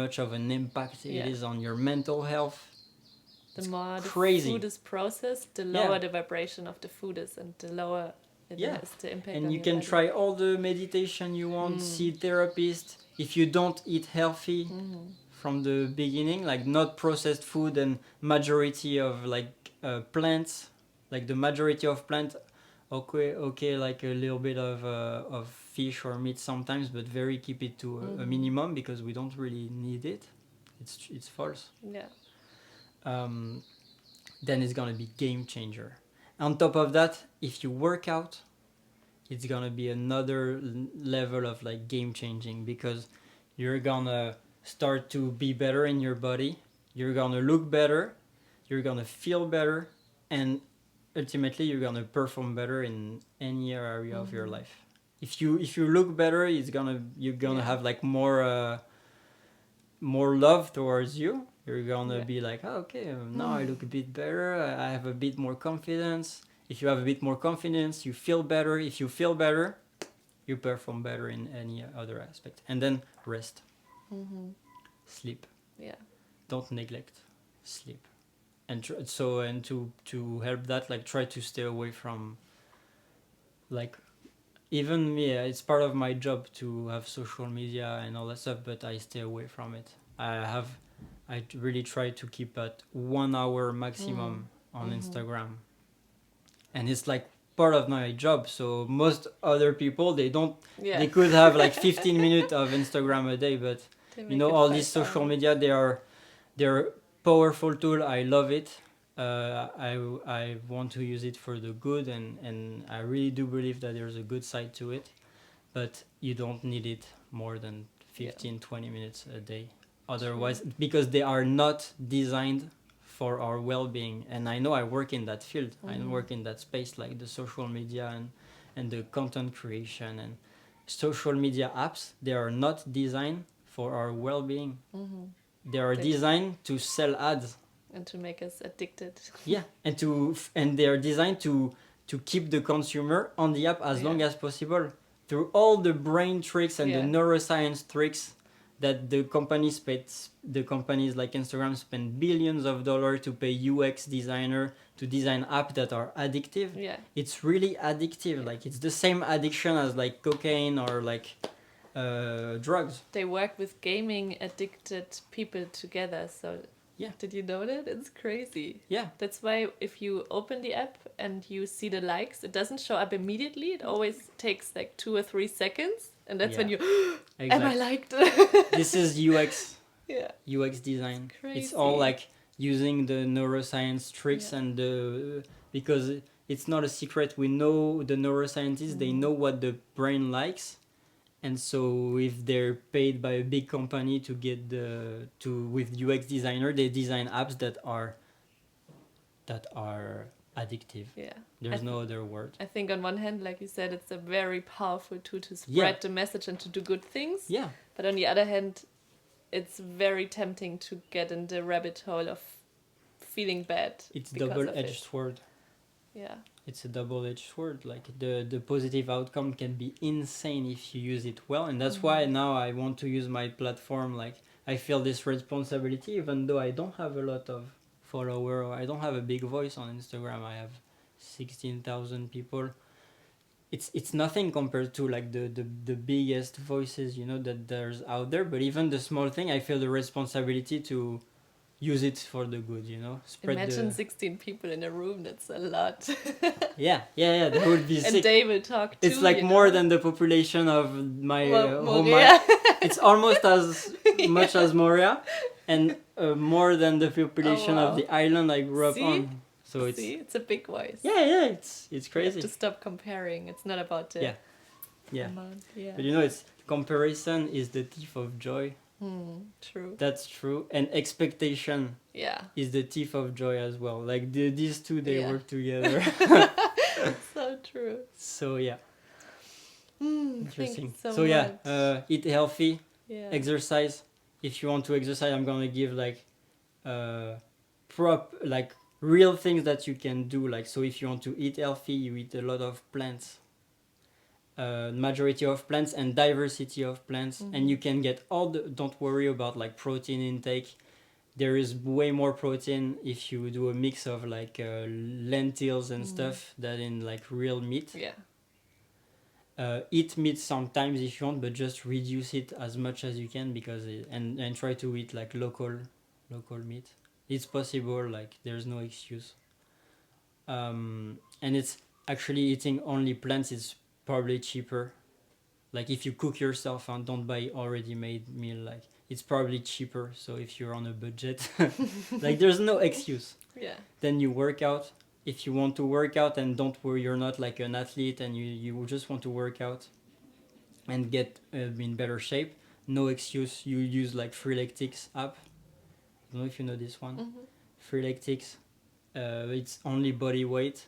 much of an impact it is on your mental health. The more crazy. The food is processed, the lower the vibration of the food is, and the lower it is the impact. And on you your can body. try all the meditation you want, see therapist. If you don't eat healthy from the beginning, like not processed food and majority of like plants, like the majority of plant, okay, like a little bit of fish or meat sometimes, but keep it to a minimum, because we don't really need it. It's false. Then it's gonna be game changer. On top of that, if you work out, it's gonna be another level of like game changing, because you're gonna start to be better in your body, you're gonna look better, you're gonna feel better, and ultimately you're gonna perform better in any area of your life. If you look better, you're gonna have like more love towards you. You're gonna be like, oh, okay, now I look a bit better, I have a bit more confidence. If you have a bit more confidence, you feel better. If you feel better, you perform better in any other aspect. And then rest. Sleep. Don't neglect sleep. And to help that, like, try to stay away from, like, even me, it's part of my job to have social media and all that stuff, but I stay away from it. I really try to keep at 1 hour maximum on Instagram. And it's like part of my job, so most other people, they could have like 15 minutes of Instagram a day, but all these social media, they're powerful tool. I love it. I want to use it for the good, and I really do believe that there's a good side to it, but you don't need it more than 15-20 minutes a day otherwise. True. Because they are not designed for our well-being. And I know I work in that field. I work in that space, like the social media and the content creation and social media apps. They are not designed for our well-being. They are designed to sell ads and to make us addicted. And they are designed to keep the consumer on the app as long as possible, through all the brain tricks and the neuroscience tricks that the companies like Instagram spend billions of dollars to pay UX designer to design apps that are addictive. It's really addictive. Like, it's the same addiction as like cocaine or like drugs. They work with gaming addicted people together, so did you know that? It's crazy. That's why if you open the app and you see the likes, it doesn't show up immediately. It always takes like 2 or 3 seconds, and that's when you am I liked? This is UX. UX design. It's all like using the neuroscience tricks and because it's not a secret. We know the neuroscientists, they know what the brain likes. And so if they're paid by a big company to get with UX designer, they design apps that are addictive. There's no other word. I think on one hand, like you said, it's a very powerful tool to spread the message and to do good things. But on the other hand, it's very tempting to get in the rabbit hole of feeling bad. It's a double-edged sword. It's a double-edged sword. Like, the positive outcome can be insane if you use it well, and that's why now I want to use my platform. Like, I feel this responsibility, even though I don't have a lot of followers, or I don't have a big voice on Instagram. I have 16,000 people. It's nothing compared to like the biggest voices that there's out there. But even the small thing, I feel the responsibility to use it for the good, Imagine 16 people in a room. That's a lot. That would be sick. And they will talk too. It's like more than the population of my home. It's almost as much as Moria, and more than the population of the island I grew up on. So it's a big voice. It's crazy. You have to stop comparing. It's not about the amount. But it's comparison is the thief of joy. True. That's true. And expectation is the thief of joy as well. Like, these two, they work together. So true. So interesting. So much. Eat healthy, exercise. If you want to exercise, I'm gonna give like real things that you can do. Like, so if you want to eat healthy, you eat a lot of plants, majority of plants and diversity of plants, and you can get all the, don't worry about like protein intake. There is way more protein if you do a mix of like lentils and stuff than in like real meat. Yeah. Eat meat sometimes if you want, but just reduce it as much as you can, because and try to eat like local meat. It's possible, like there's no excuse. And it's actually eating only plants is probably cheaper. Like if you cook yourself and don't buy already made meal, like it's probably cheaper. So if you're on a budget, like there's no excuse. Yeah. Then you work out. If you want to work out and don't worry, you're not like an athlete and you just want to work out and get in better shape, no excuse. You use like Freeletics app. I don't know if you know this one. Freeletics. It's only body weight.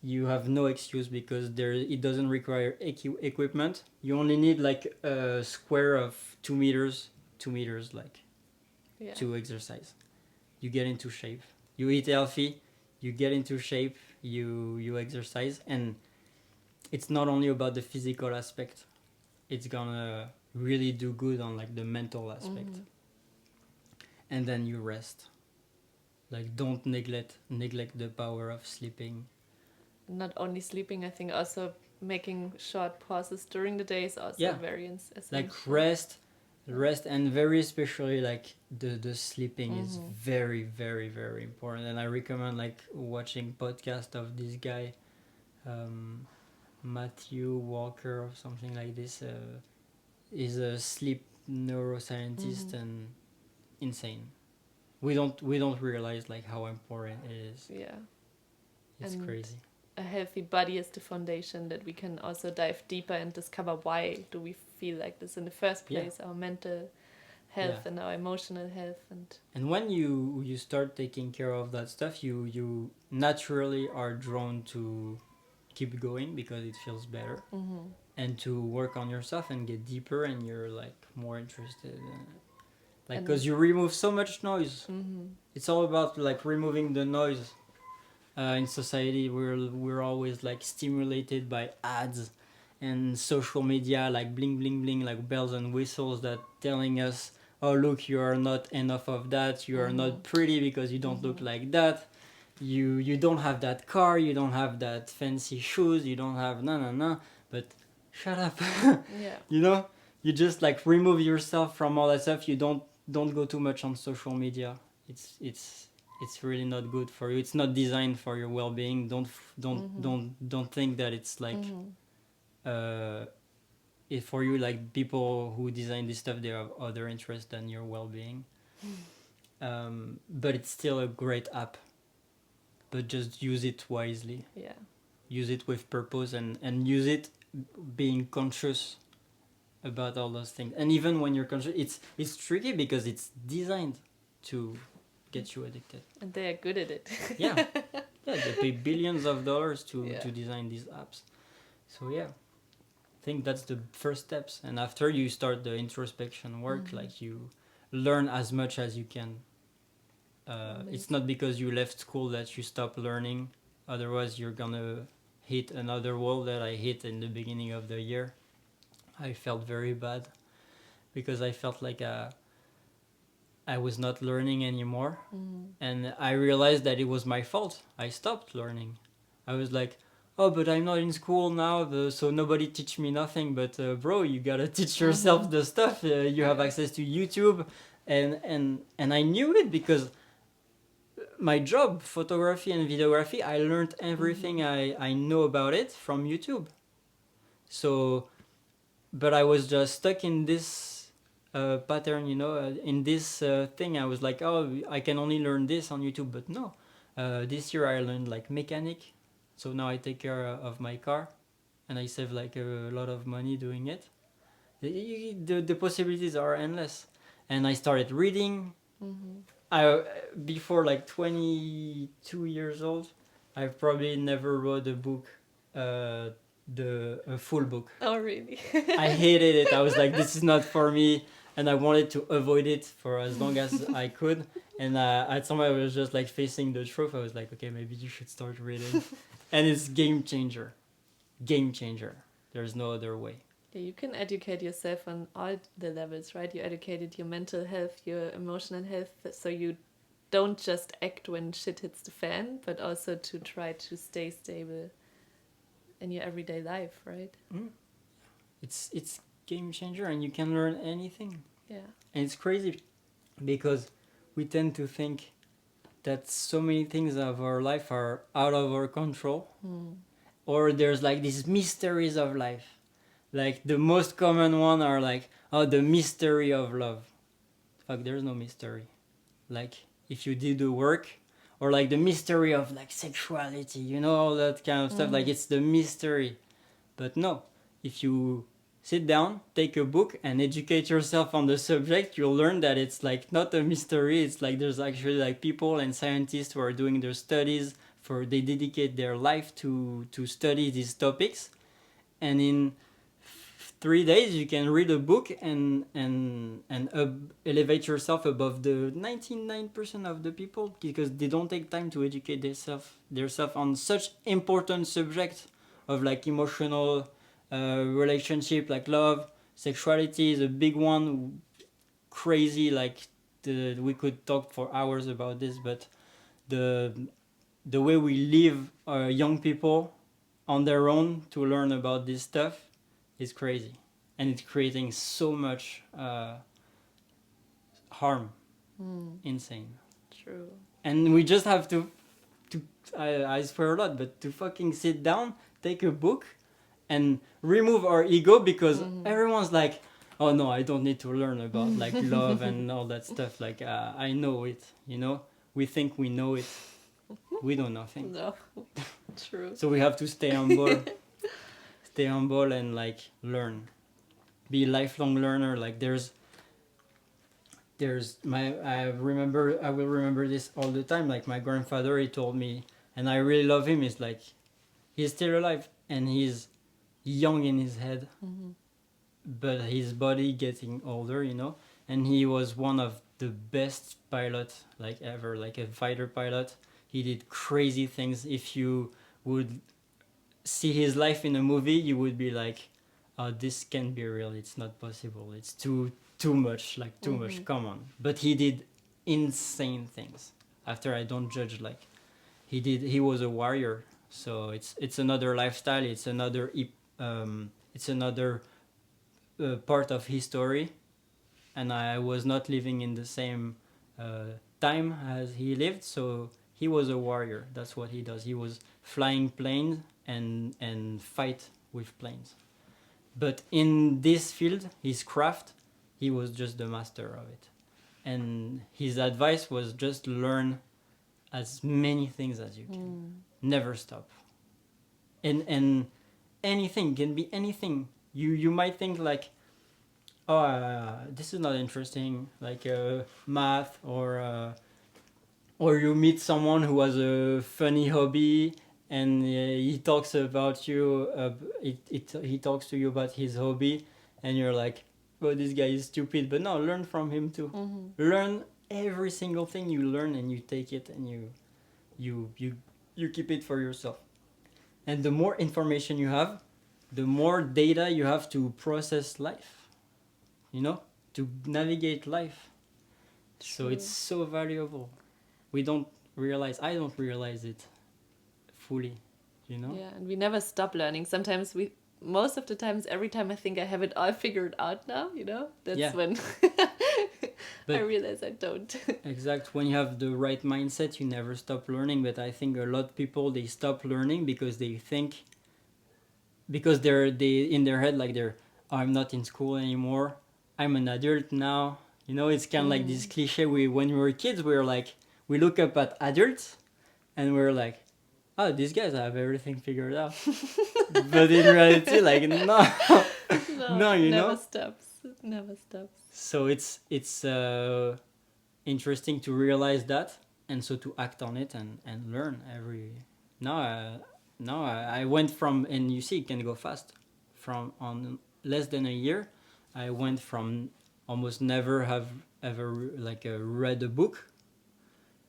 You have no excuse because it doesn't require equipment. You only need like a square of 2 meters like to exercise. You get into shape. You eat healthy, you get into shape, you exercise, and it's not only about the physical aspect. It's gonna really do good on like the mental aspect. And then you rest. Like don't neglect the power of sleeping. Not only sleeping, I think also making short pauses during the day is also very essential. Like rest, and very especially like the sleeping is very, very, very important. And I recommend like watching podcast of this guy, Matthew Walker or something like this. Is a sleep neuroscientist and insane. We don't realize like how important it is. Yeah. It's crazy. A healthy body is the foundation that we can also dive deeper and discover why do we feel like this in the first place, our mental health and our emotional health. And when you start taking care of that stuff, you naturally are drawn to keep going because it feels better, and to work on yourself and get deeper, and you're like more interested like because you remove so much noise. It's all about like removing the noise. In society we're always like stimulated by ads and social media, like bling bling bling, like bells and whistles that telling us, oh look, you are not enough of that, you are not pretty because you don't look like that, you don't have that car, you don't have that fancy shoes, you don't have no, but shut up. You know, you just like remove yourself from all that stuff. You don't go too much on social media. It's really not good for you. It's not designed for your well-being. Don't think that it's like it for you. Like people who design this stuff, they have other interests than your well-being. But it's still a great app. But just use it wisely. Yeah. Use it with purpose and use it being conscious about all those things. And even when you're conscious, it's tricky because it's designed to get you addicted. And they are good at it. Yeah, they pay billions of dollars to design these apps. So I think that's the first steps. And after you start the introspection work, like you learn as much as you can. It's not because you left school that you stop learning. Otherwise you're gonna hit another wall that I hit in the beginning of the year. I felt very bad because I felt like I was not learning anymore. And I realized that it was my fault. I stopped learning. I was like, oh, but I'm not in school now, so nobody teach me nothing. But bro, you gotta teach yourself the stuff. You have access to YouTube. And I knew it because my job, photography and videography, I learned everything I know about it from YouTube. So, but I was just stuck in this pattern, in this thing. I was like, oh, I can only learn this on YouTube. But no, this year I learned like mechanic. So now I take care of my car and I save like a lot of money doing it. The possibilities are endless. And I started reading. Before like 22 years old, I probably never wrote a book, a full book. Oh, really? I hated it. I was like, this is not for me. And I wanted to avoid it for as long as I could. And at some point I was just like facing the truth. I was like, okay, maybe you should start reading. And it's game changer. Game changer. There's no other way. Yeah, you can educate yourself on all the levels, right? You educated your mental health, your emotional health, so you don't just act when shit hits the fan, but also to try to stay stable in your everyday life, right? Mm. It's game changer, and you can learn anything. Yeah. And it's crazy because we tend to think that so many things of our life are out of our control, or there's like these mysteries of life. Like the most common one are like, oh, the mystery of love. Fuck, there's no mystery. Like if you did the work, or like the mystery of like sexuality, you know, all that kind of stuff. Like it's the mystery. But no, if you sit down, take a book, and educate yourself on the subject, you'll learn that it's like not a mystery. It's like there's actually like people and scientists who are doing their studies for they dedicate their life to study these topics, and in 3 days you can read a book and elevate yourself above the 99% of the people, because they don't take time to educate themselves on such important subject of like emotional relationship, like love. Sexuality is a big one, crazy. Like we could talk for hours about this, but the the way we leave young people on their own to learn about this stuff is crazy, and it's creating so much harm. Insane. True. And we just have to I swear a lot, but to fucking sit down, take a book, and remove our ego, because everyone's like, oh no, I don't need to learn about like love and all that stuff. Like I know it, you know. We think we know it. We know nothing. No. True. So we have to stay humble. Stay humble and like learn. Be a lifelong learner. Like there's I will remember this all the time. Like my grandfather, he told me, and I really love him. He's like, he's still alive and he's young in his head, but his body getting older, you know. And he was one of the best pilots like ever, like a fighter pilot. He did crazy things. If you would see his life in a movie, you would be like, oh, this can't be real. It's not possible. It's too much, like too much. Come on. But he did insane things. After, I don't judge, like he was a warrior. So it's another lifestyle. It's another part of history, and I was not living in the same time as he lived. So he was a warrior. That's what he does. He was flying planes and fight with planes. But in this field, his craft, he was just the master of it. And his advice was just learn as many things as you can. Never stop. And anything can be anything. You might think like, oh, this is not interesting, like math, or you meet someone who has a funny hobby, and he talks about you. He talks to you about his hobby, and you're like, "Oh, this guy is stupid." But no, learn from him too. Learn every single thing you learn, and you take it, and you keep it for yourself. And the more information you have, the more data you have to process life. You know, to navigate life. So it's so valuable. I don't realize it fully, you know? Yeah, and we never stop learning. Sometimes most of the times, every time I think I have it all figured out now, you know, that's when I realize I don't. Exact. When you have the right mindset, you never stop learning. But I think a lot of people, they stop learning because they think, because they in their head, like oh, I'm not in school anymore. I'm an adult now. You know, it's kind of like this cliche. When we were kids, we were like, we look up at adults and we're like, oh, these guys have everything figured out. But in reality, like, no, no, you know? It never stops. So it's interesting to realize that, and so to act on it and learn now I went from, and you see, it can go fast. From on less than a year, I went from almost never have ever like read a book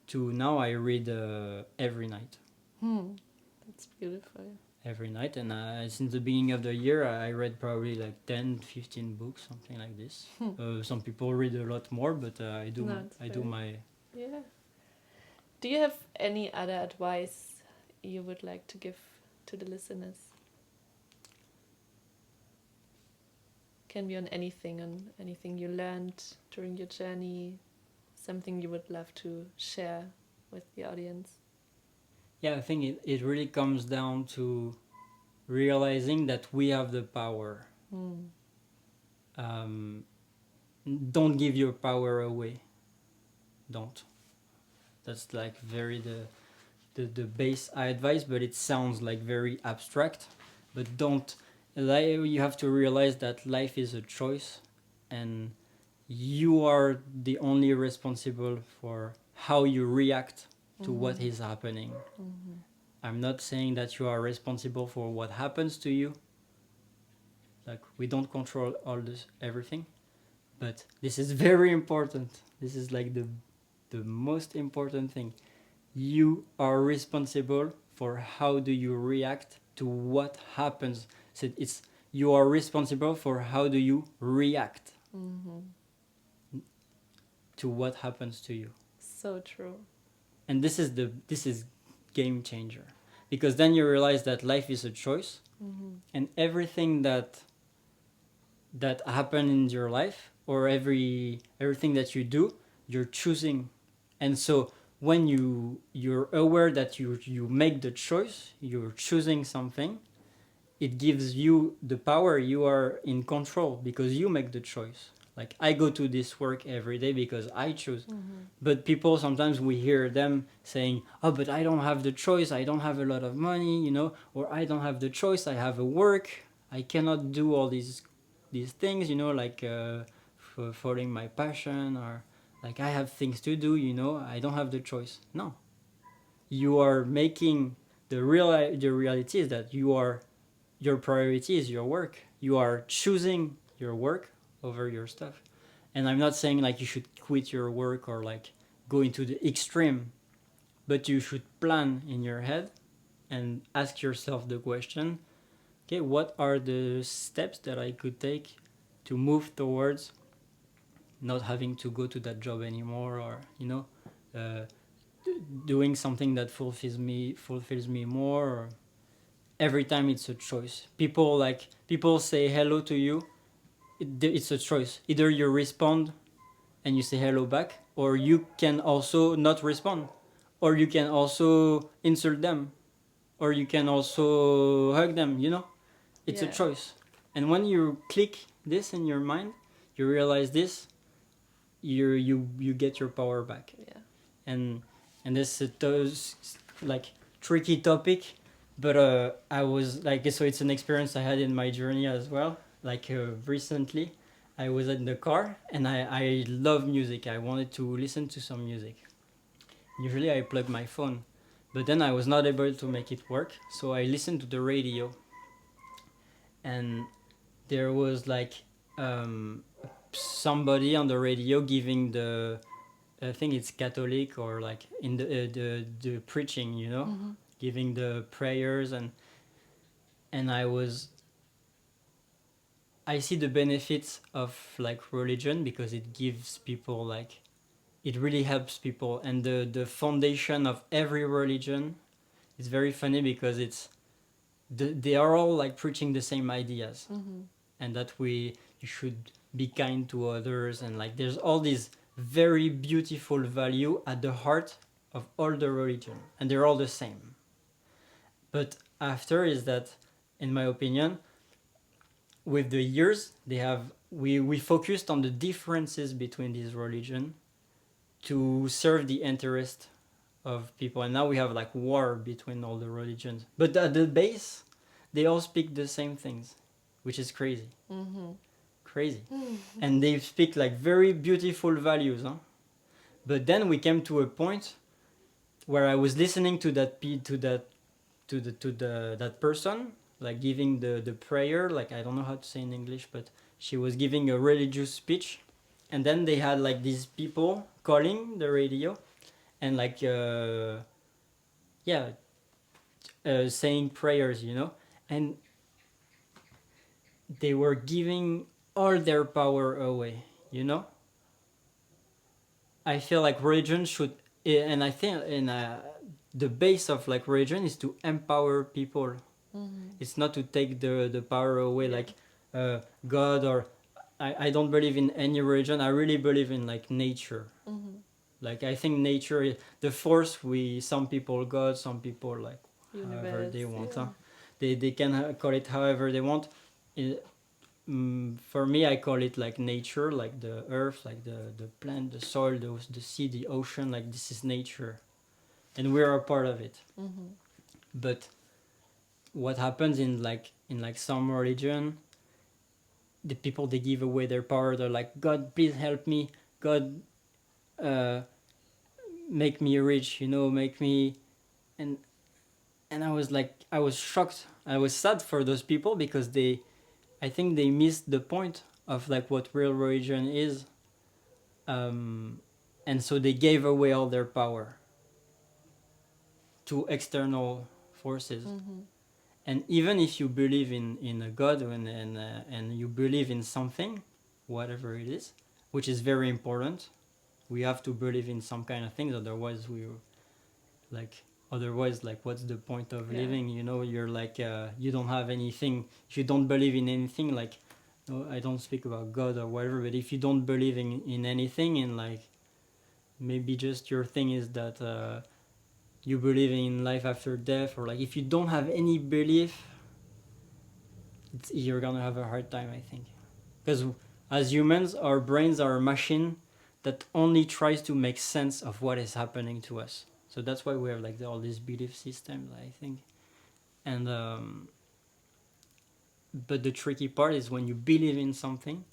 to now I read every night. That's beautiful. Every night, and since the beginning of the year I read probably like 10, 15 books, something like this. Some people read a lot more, but I do No, it's I do very- my Yeah. Do you have any other advice you would like to give to the listeners? Can be on anything you learned during your journey, something you would love to share with the audience. yeah, I think it really comes down to realizing that we have the power. um, don't give your power away. Don't. That's like very the base advice, but it sounds like very abstract. But don't. You have to realize that life is a choice, and you are the only responsible for how you react to what is happening. I'm not saying that you are responsible for what happens to you. Like, we don't control all this everything, but this is very important. This is like the most important thing. You are responsible for how do you react to what happens. So it's you are responsible for how do you react to what happens to you. So true. And this is game changer, because then you realize that life is a choice, and everything that happen in your life, or everything that you do, you're choosing. And so when you're aware that you make the choice, you're choosing something, it gives you the power. You are in control because you make the choice. Like, I go to this work every day because I choose. But people, sometimes we hear them saying, oh, but I don't have the choice, I don't have a lot of money, or I don't have the choice, I have a work, I cannot do all these things, like following my passion, or like I have things to do, I don't have the choice. No, you are making the reality is that your priority is your work. You are choosing your work over your stuff. And I'm not saying like you should quit your work or like go into the extreme, but you should plan in your head and ask yourself the question, okay, what are the steps that I could take to move towards not having to go to that job anymore, or uh, doing something that fulfills me more. Or every time it's a choice. People say hello to you, it's a choice. Either you respond and you say hello back, or you can also not respond, or you can also insult them, or you can also hug them. It's a choice. And when you click this in your mind, you realize this, you get your power back. Yeah. And this those like tricky topic, but I was like, so it's an experience I had in my journey as well. Like, recently I was in the car, and I love music. I wanted to listen to some music. Usually I plug my phone, but then I was not able to make it work, so I listened to the radio. And there was like somebody on the radio giving I think it's Catholic, or like in the preaching, giving the prayers. And I see the benefits of like religion, because it gives people like, it really helps people. And the foundation of every religion is very funny, because they are all like preaching the same ideas, and that you should be kind to others, and like there's all these very beautiful value at the heart of all the religion, and they're all the same. But after is that, in my opinion, with the years, we focused on the differences between these religion to serve the interest of people, and now we have like war between all the religions, but at the base they all speak the same things, which is crazy. Crazy. And they speak like very beautiful values, huh? But then we came to a point where I was listening to that that person, like giving the prayer, like I don't know how to say in English, but she was giving a religious speech. And then they had like these people calling the radio, and like yeah, saying prayers, you know, and they were giving all their power away, you know. I feel like religion should, and I think in the base of like religion is to empower people. It's not to take the power away, Yeah. like God or I don't believe in any religion. I really believe in like nature. Like I think nature is the force. We some people God, some people like however Universe. they want. Yeah. Huh? They can call it however they want. It, for me, I call it like nature, like the earth, like the plant, the soil, the sea, the ocean. Like this is nature, and we are a part of it. But what happens in like some religion, the people they give away their power. They're like, God, please help me. God, uh, make me rich. You know, make me. And I was like, I was shocked. I was sad for those people because I think they missed the point of like what real religion is. And so they gave away all their power to external forces. And even if you believe in a god and you believe in something, whatever it is, which is very important, we have to believe in some kind of things. Otherwise, like what's the point of Yeah. living? You know, you're like you don't have anything. If you don't believe in anything, like no, I don't speak about God or whatever, but if you don't believe in anything, and like maybe just your thing is that you believe in life after death, or like if you don't have any belief, you're gonna have a hard time, I think, because as humans, our brains are a machine that only tries to make sense of what is happening to us. So that's why we have like all these belief systems, I think. And but the tricky part is when you believe in something,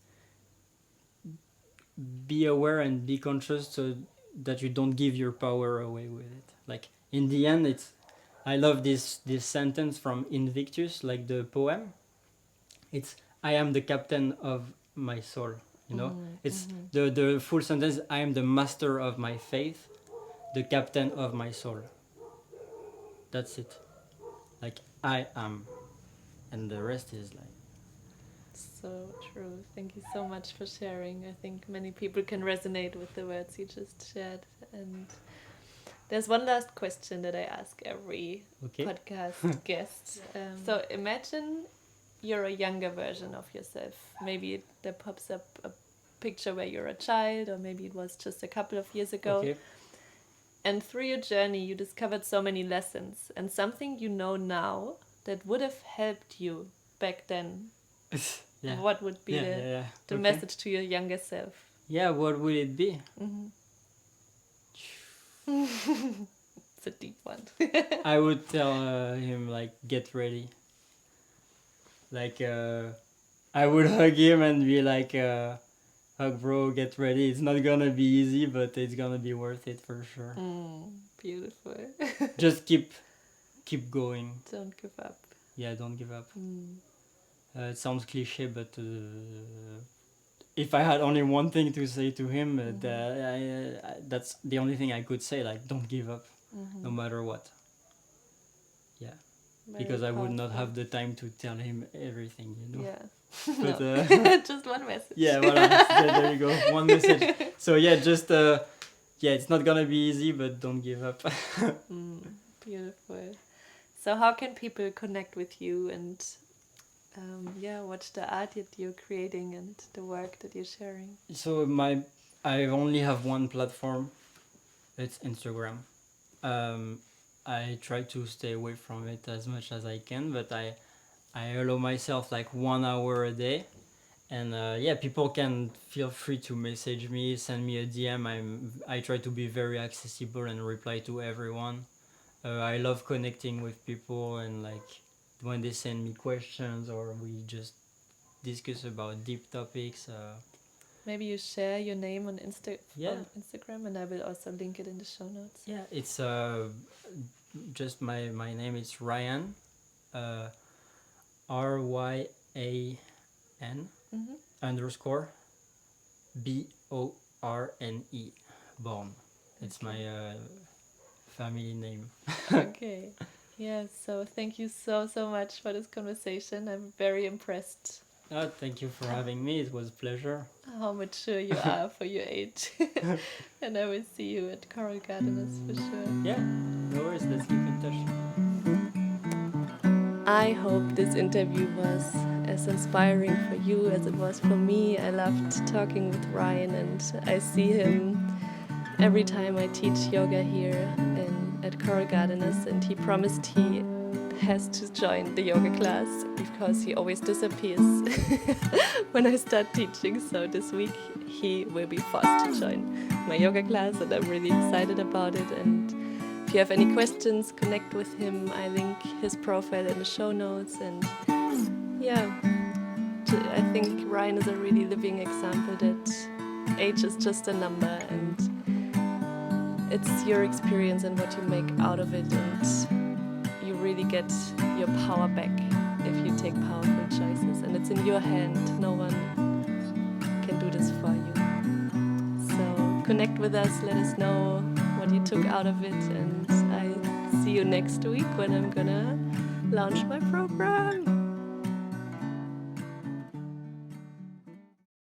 be aware and be conscious so that you don't give your power away with it. Like in the end, it's I love this sentence from Invictus, like the poem. It's I am the captain of my soul. You know, it's the full sentence. I am the master of my faith, the captain of my soul. That's it. Like I am, and the rest is like. So true. Thank you so much for sharing. I think many people can resonate with the words you just shared. And there's one last question that I ask every Okay. podcast guest. So imagine you're a younger version of yourself. Maybe there pops up a picture where you're a child, or maybe it was just a couple of years ago. Okay. And through your journey, you discovered so many lessons and something you know now that would have helped you back then. Yeah. What would be Yeah. the Okay. message to your younger self? Yeah. What would it be? It's a deep one. I would tell him like get ready. Like I would hug him and be like, hug bro, get ready. It's not gonna be easy, but it's gonna be worth it for sure. Beautiful. Just keep going. Don't give up. Yeah, don't give up. It sounds cliche, but if I had only one thing to say to him, that's the only thing I could say. Like, don't give up, no matter what. Yeah, Very because I would not powerful. have the time to tell him everything, you know. Yeah. But No. Just one message. yeah, voilà. There you go. One message. So yeah, just yeah, it's not gonna be easy, but don't give up. Beautiful. So how can people connect with you and watch the art that you're creating and the work that you're sharing? So I only have one platform. It's Instagram. I try to stay away from it as much as I can, but I allow myself like 1 hour a day, and yeah, people can feel free to message me, send me a DM. I try to be very accessible and reply to everyone. I love connecting with people, and like when they send me questions or we just discuss about deep topics. Maybe you share your name on Yeah. on Instagram, and I will also link it in the show notes. Yeah, it's just my name. It's Ryan, RYAN underscore BORNE, Borne. It's my family name. Okay. Yeah, so thank you so much for this conversation. I'm very impressed Oh, thank you for having me. It was a pleasure. how mature you are for your age. And I will see you at Coral Gardeners for sure. Yeah, no worries. Let's keep in touch. I hope this interview was as inspiring for you as it was for me. I loved talking with Ryan, and I see him every time I teach yoga here at Coral Gardeners, and he promised he has to join the yoga class because he always disappears when I start teaching. So this week he will be forced to join my yoga class, and I'm really excited about it. And if you have any questions, connect with him. I link his profile in the show notes. And yeah, I think Ryan is a really living example that age is just a number, and it's your experience and what you make out of it, and you really get your power back if you take powerful choices, and it's in your hand. No one can do this for you. So connect with us, let us know what you took out of it, and I see you next week when I'm gonna launch my program.